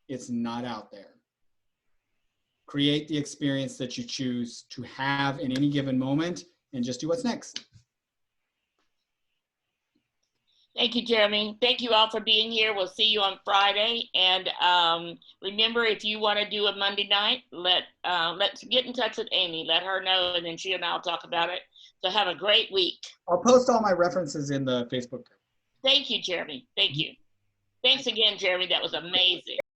It's not out there. Create the experience that you choose to have in any given moment, and just do what's next. Thank you, Jeremy. Thank you all for being here. We'll see you on Friday. And remember, if you want to do a Monday night, let's get in touch with Amy. Let her know, and then she and I will talk about it. So have a great week. I'll post all my references in the Facebook group. Thank you, Jeremy. Thank you. Thanks again, Jeremy. That was amazing.